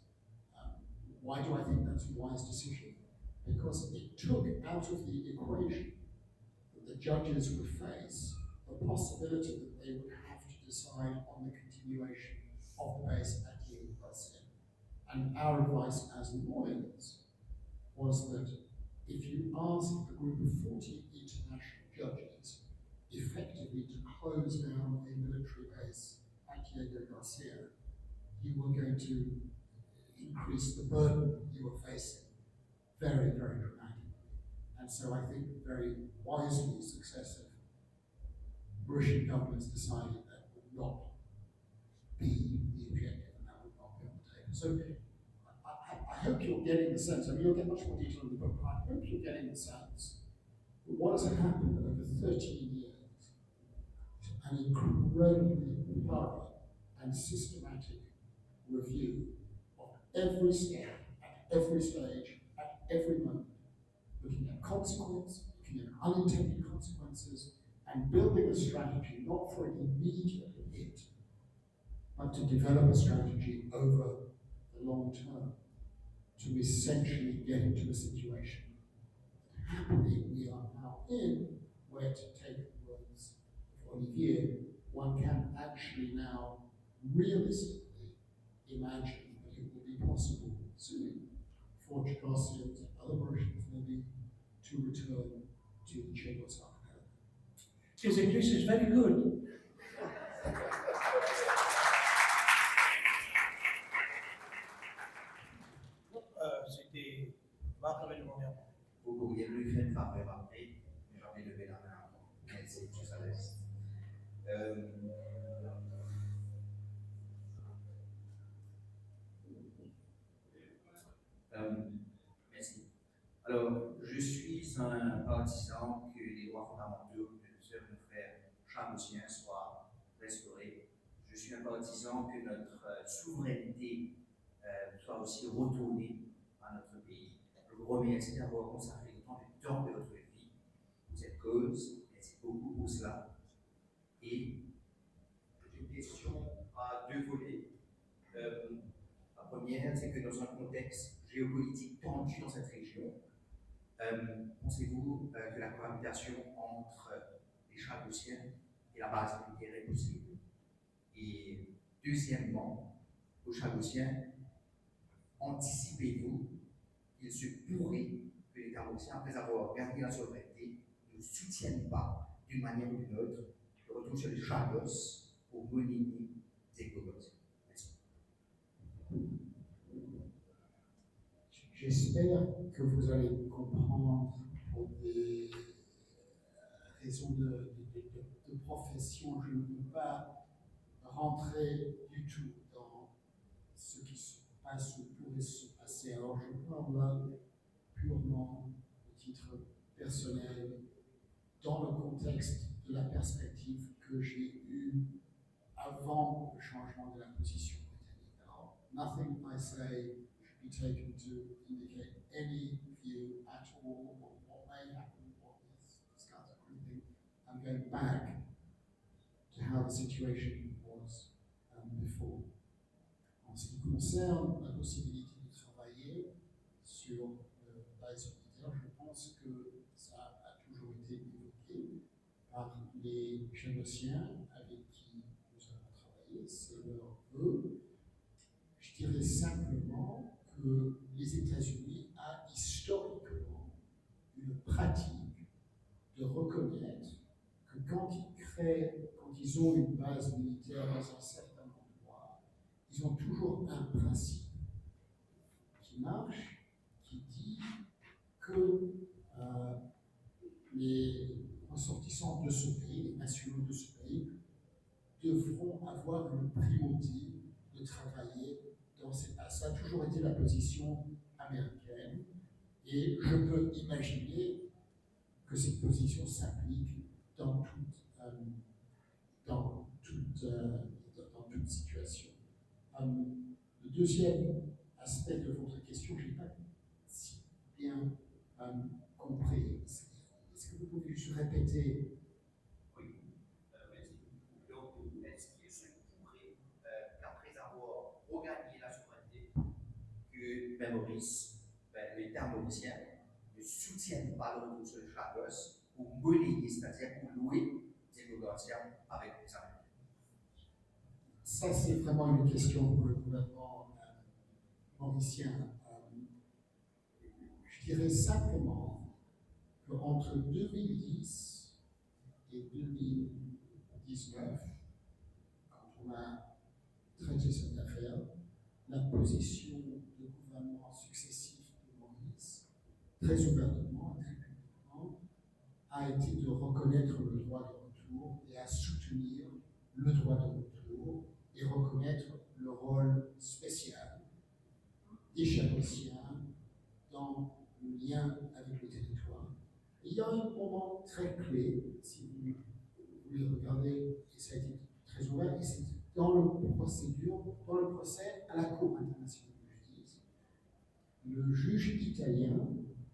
Why do I think that's a wise decision? Because it took out of the equation that the judges would face the possibility that they would have to decide on the continuation of the base at Diego Garcia. And our advice as lawyers was that if you ask a group of 40 international judges effectively to close down a military base at Diego Garcia, you were going to increase the burden you were facing very, very dramatically. And so I think very wisely successive Mauritian governments decided that would not be the objective and that would not be on the table. So I hope you're getting the sense, I mean, you'll get much more detail in the book, but I hope you're getting the sense that what has happened over 13 years is an incredibly thorough and systematic review of every step, at every stage, at every moment, looking at consequence, looking at unintended consequences, and building a strategy not for an immediate hit, but to develop a strategy over the long term to essentially get into a situation that happily we are now in, where, to take the words of Olivier, one can actually now realistically imagine that it will be possible soon for Chagosians and other Mauritians maybe to return to the Chagos archipelago. His English is very good. C'était Marc avait demandé un point. Vous pourriez lui faire une faveur après, mais j'en ai levé la main avant. Merci, tout ça reste. Merci. Alors, je suis un partisan que les droits fondamentaux de nos sœurs et nos frères chagossiens soient restaurés. Je suis un partisan que notre souveraineté soit aussi retournée à notre pays. Je vous remercie d'avoir consacré autant de temps de votre vie pour cette cause. Merci beaucoup pour cela. Et j'ai une question à deux volets. La première, c'est que dans un contexte géopolitique tendu dans cette région, pensez-vous que la cohabitation entre les Chagossiens et la base militaire est possible? Et deuxièmement, aux Chagossiens, anticipez-vous qu'il se pourrait que les Chagossiens, après avoir gagné la souveraineté, ne soutiennent pas d'une manière ou d'une autre le retour sur les Chagos pour mener des coopérations? Merci. J'espère que vous allez comprendre, pour des raisons de profession, je ne peux pas rentrer du tout dans ce qui se passe ou pourrait se passer. Alors je parle là purement au titre personnel, dans le contexte de la perspective que j'ai eue avant le changement de la position britannique. Alors, nothing I say should be taken to indicate any view at all on what may happen, what is discussed, or anything. I'm going back to how the situation was before. En ce qui concerne la possibilité de travailler sur base militaire, je pense que ça a toujours été évoqué par les Chagossiens avec qui nous avons travaillé, c'est leur vœu. Je dirais simplement que les États-Unis a historiquement une pratique de reconnaître que quand ils ont une base militaire dans un certain endroit, ils ont toujours un principe qui marche, qui dit que les ressortissants de ce pays, les nationaux de ce pays, devront avoir une primauté de travailler dans ces pas. Ça a toujours été la position américaine, et je peux imaginer que cette position s'applique dans toute situation. Le deuxième aspect de votre question, je n'ai pas si bien compris. Est-ce que vous pouvez juste répéter? Oui, merci. Donc, est-ce qu'il se pourrait qu'après avoir regagné la souveraineté, que ben, Maurice, l'État mauricien, ne soutienne pas le retour sur le Chagos pour monnayer, c'est-à-dire pour louer des négociations avec les Américains? Ça, c'est vraiment une question pour le gouvernement mauricien. Je dirais simplement qu'entre 2010 et 2019, quand on a traité cette affaire, la position de gouvernements successifs de Maurice, très ouvertement et très publiquement, a été de reconnaître le droit de retour et à soutenir le droit de retour et reconnaître le rôle spécial des Chagossiens dans le lien avec le territoire. Et il y a un moment très clé, si vous voulez regarder, et ça a été très ouvert, et c'est dans le procès à la Cour internationale de justice. Le juge italien,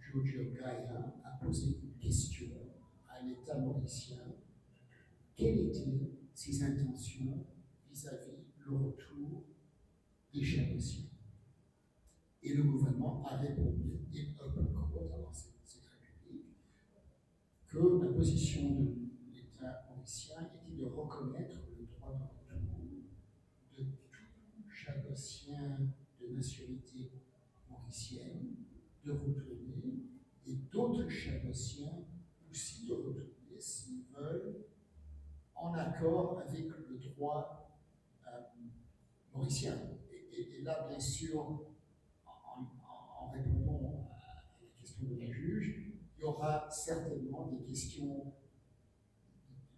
Giorgio Gaia, a posé une question à l'État mauricien. Quelles étaient ses intentions vis-à-vis le retour des Chagossiens? Et le gouvernement a répondu, et open court, alors c'est très public, que la position de l'État mauricien était de reconnaître le droit de retour de tout Chagossien de nationalité mauricienne de retourner, et d'autres Chagossiens aussi de retourner s'ils veulent, en accord avec le droit mauricien. Et là, bien sûr, en répondant à la question de la juge, il y aura certainement des questions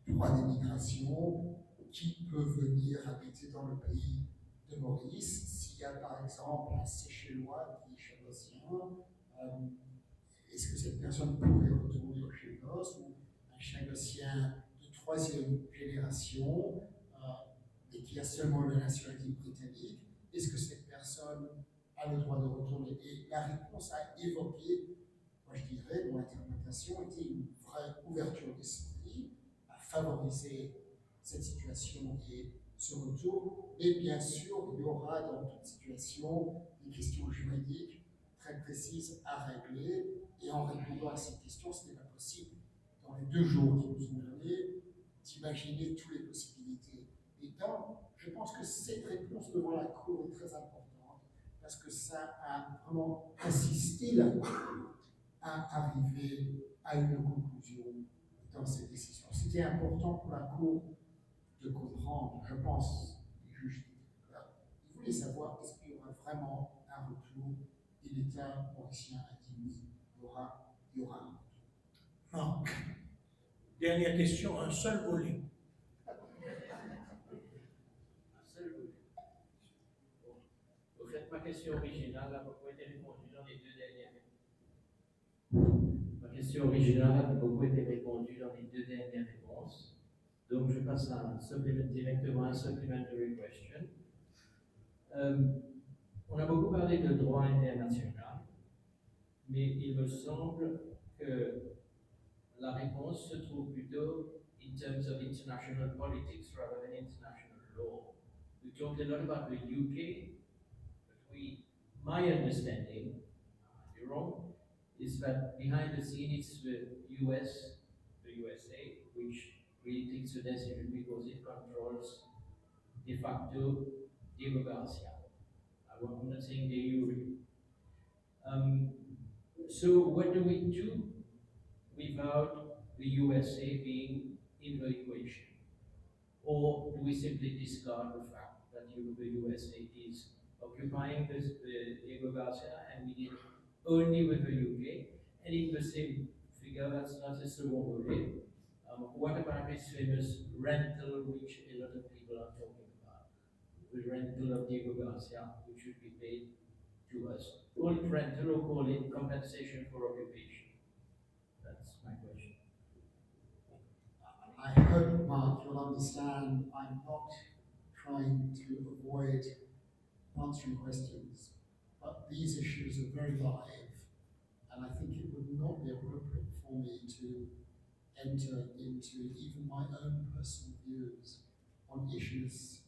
de droit d'immigration, qui peut venir habiter dans le pays de Maurice, s'il y a par exemple un Seychellois qui est chagossien, est-ce que cette personne pourrait retourner au Chagos, ou un chagossien de troisième génération, et qui a seulement la nationalité britannique, est-ce que cette personne a le droit de retourner? Et la réponse a évoqué, moi je dirais, mon interprétation était une vraie ouverture d'esprit à favoriser cette situation et ce retour. Et bien sûr, il y aura dans toute situation des questions juridiques très précises à régler. Et en répondant à ces questions, ce n'est pas possible, dans les 2 jours qui nous sont donnés, d'imaginer toutes les possibilités. Et donc, je pense que cette réponse devant la Cour est très importante, parce que ça a vraiment assisté la Cour à arriver à une conclusion dans cette décision. C'était important pour la Cour de comprendre, je pense, les juges ils voulaient savoir est-ce qu'il y aura vraiment un retour, et l'État mauricien a dit oui, il y aura un retour. Marc, dernière question, un seul volet. Au fait, ma question originale a beaucoup été répondue dans les 2 dernières réponses. Ma question originale a beaucoup été répondue dans les 2 dernières réponses. Donc, je passe directement à un supplementary question. On a beaucoup parlé de droit international, mais il me semble que la réponse se trouve plutôt in terms of international politics rather than international law. We talked a lot about the UK, but my understanding, you're wrong, is that behind the scenes it's the USA, which really takes the decision because it controls de facto Diego Garcia. I'm not saying de jure. So what do we do without the USA being in the equation? Or do we simply discard the fact that the USA is occupying Diego Garcia and we deal only with the UK? And in the same figure, that's not a second volet. What about this famous rental, which a lot of people people are talking about. The rental of Diego Garcia, which should be paid to us. Call it rental or call it compensation for occupation. That's my question. I hope, Mark, you'll understand I'm not trying to avoid answering questions, but these issues are very live, and I think it would not be appropriate for me to enter into even my own personal views on issues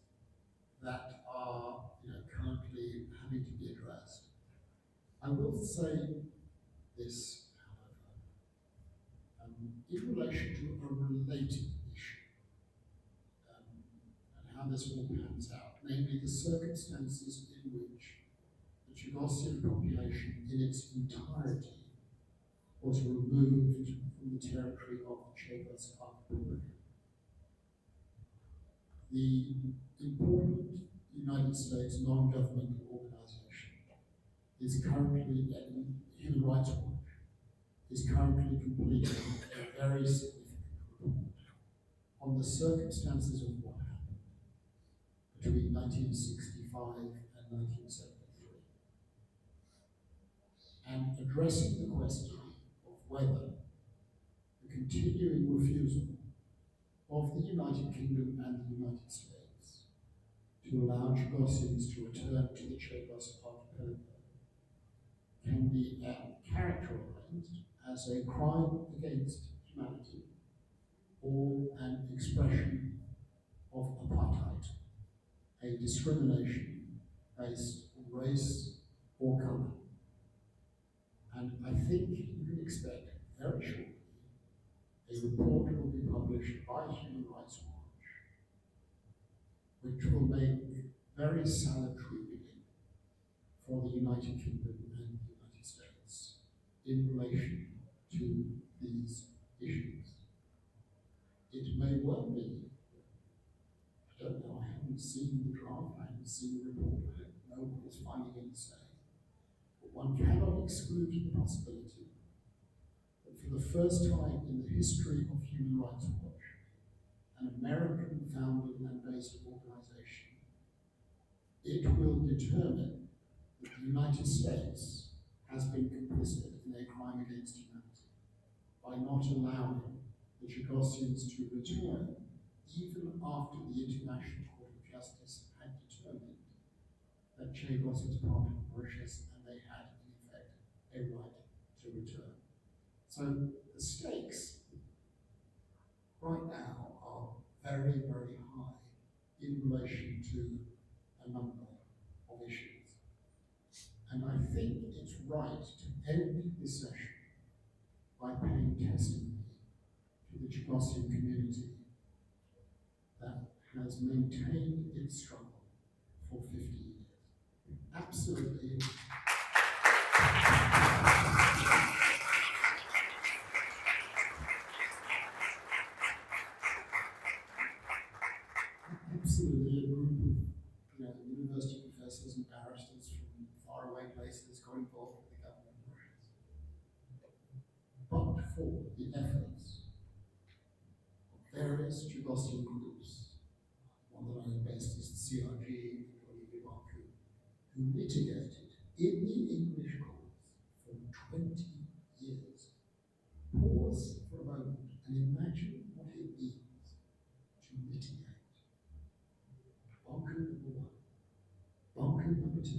that are, currently having to be addressed. I will say this, however, in relation to a related issue, and how this all pans out, namely the circumstances in which the Chagossian population in its entirety was removed from the territory of the Chagos Archipelago. The important United States non-governmental organization is currently, Human Rights Watch, is currently completing a very significant report on the circumstances of what happened between 1965 and 1973, and addressing the question of whether the continuing refusal of the United Kingdom and the United States to allow Chagossians to return to the Chagos Archipelago can be characterized as a crime against humanity or an expression of apartheid, a discrimination based on race or color. And I think you can expect very shortly a report will be published by Human Rights Watch, which will make very salutary reading for the United Kingdom and the United States in relation to these issues. It may well be, I don't know, I haven't seen the draft, I haven't seen the report, I don't know what is finding any say, but one cannot exclude the possibility that for the first time in the history of Human Rights Watch, an American founded and based organization, it will determine that the United States has been complicit in a crime against humanity by not allowing the Chagossians to return even after the International Court of Justice had determined that Chagos was part of Mauritius and they had, in effect, a right to return. So the stakes right now are very, very high in relation to a number of issues. And I think it's right to end this session by paying testimony to the Chagossian community that has maintained its struggle for 50 years. Absolutely. Absolutely, a group of university professors and barristers from faraway places got involved with the government of Mauritius. But for the efforts of various Chagossian groups, one that I know best is the CRG and Olivier Barcou, who litigated in the English courts for 20 years. Pause for a moment and imagine what it means to litigate. Barcou number 1, Barcou number 2,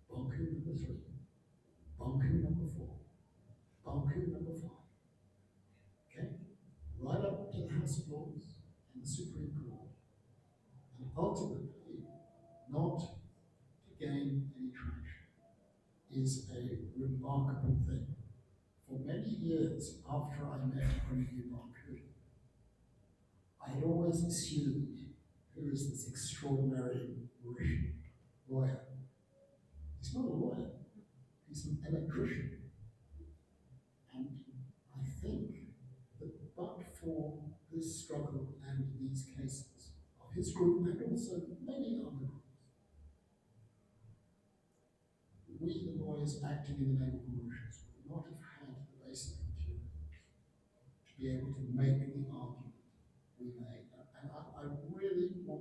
Barcou number 3, Barcou number 4, Barcou number 5. Okay? Right up to the House of Lords and the Supreme Court. And ultimately, not to gain any traction is a remarkable thing. For many years after I met Olivier Barcou, I had always assumed who is this extraordinary Mauritian lawyer. He's not a lawyer, he's an electrician. And I think that but for this struggle and these cases of his group and also many other groups, we, the lawyers acting in the name of Mauritius, would not have had the basic materials to be able to make the argument we made. And I really want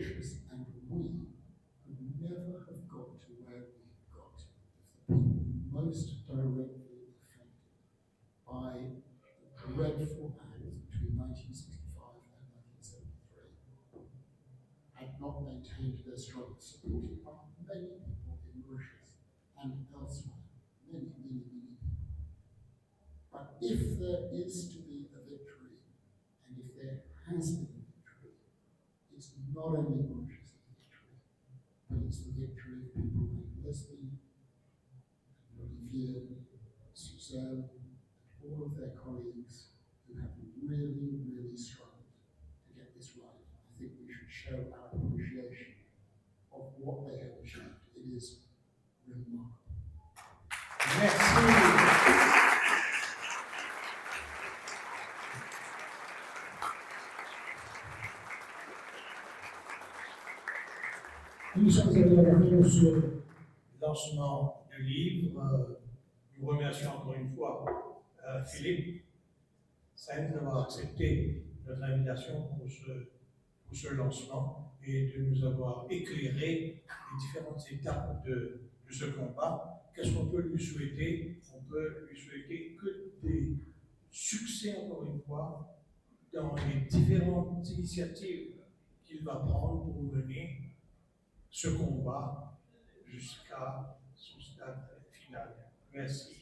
ambitious, and we could never have got to where we got if the people most directly affected by the dreadful acts between 1965 and 1973 had not maintained their struggle, supported by many people in Mauritius and elsewhere, many people. But if there is to be a victory, and if there has been a victory, it's not only Mauritius' victory, but it's the victory of people like Leslie, Olivier, Suzanne, and all of their colleagues who have really struggled to get this right. I think we should show our appreciation of what they have achieved. It is remarkable. Merci. Nous sommes allés à la réunion sur Lancement du livre. Nous remercions encore une fois Philippe Sainz d'avoir accepté notre invitation pour ce lancement et de nous avoir éclairé les différentes étapes de ce combat. Qu'est-ce qu'on peut lui souhaiter? On peut lui souhaiter que des succès, encore une fois, dans les différentes initiatives qu'il va prendre pour mener ce combat jusqu'à son stade final. Merci.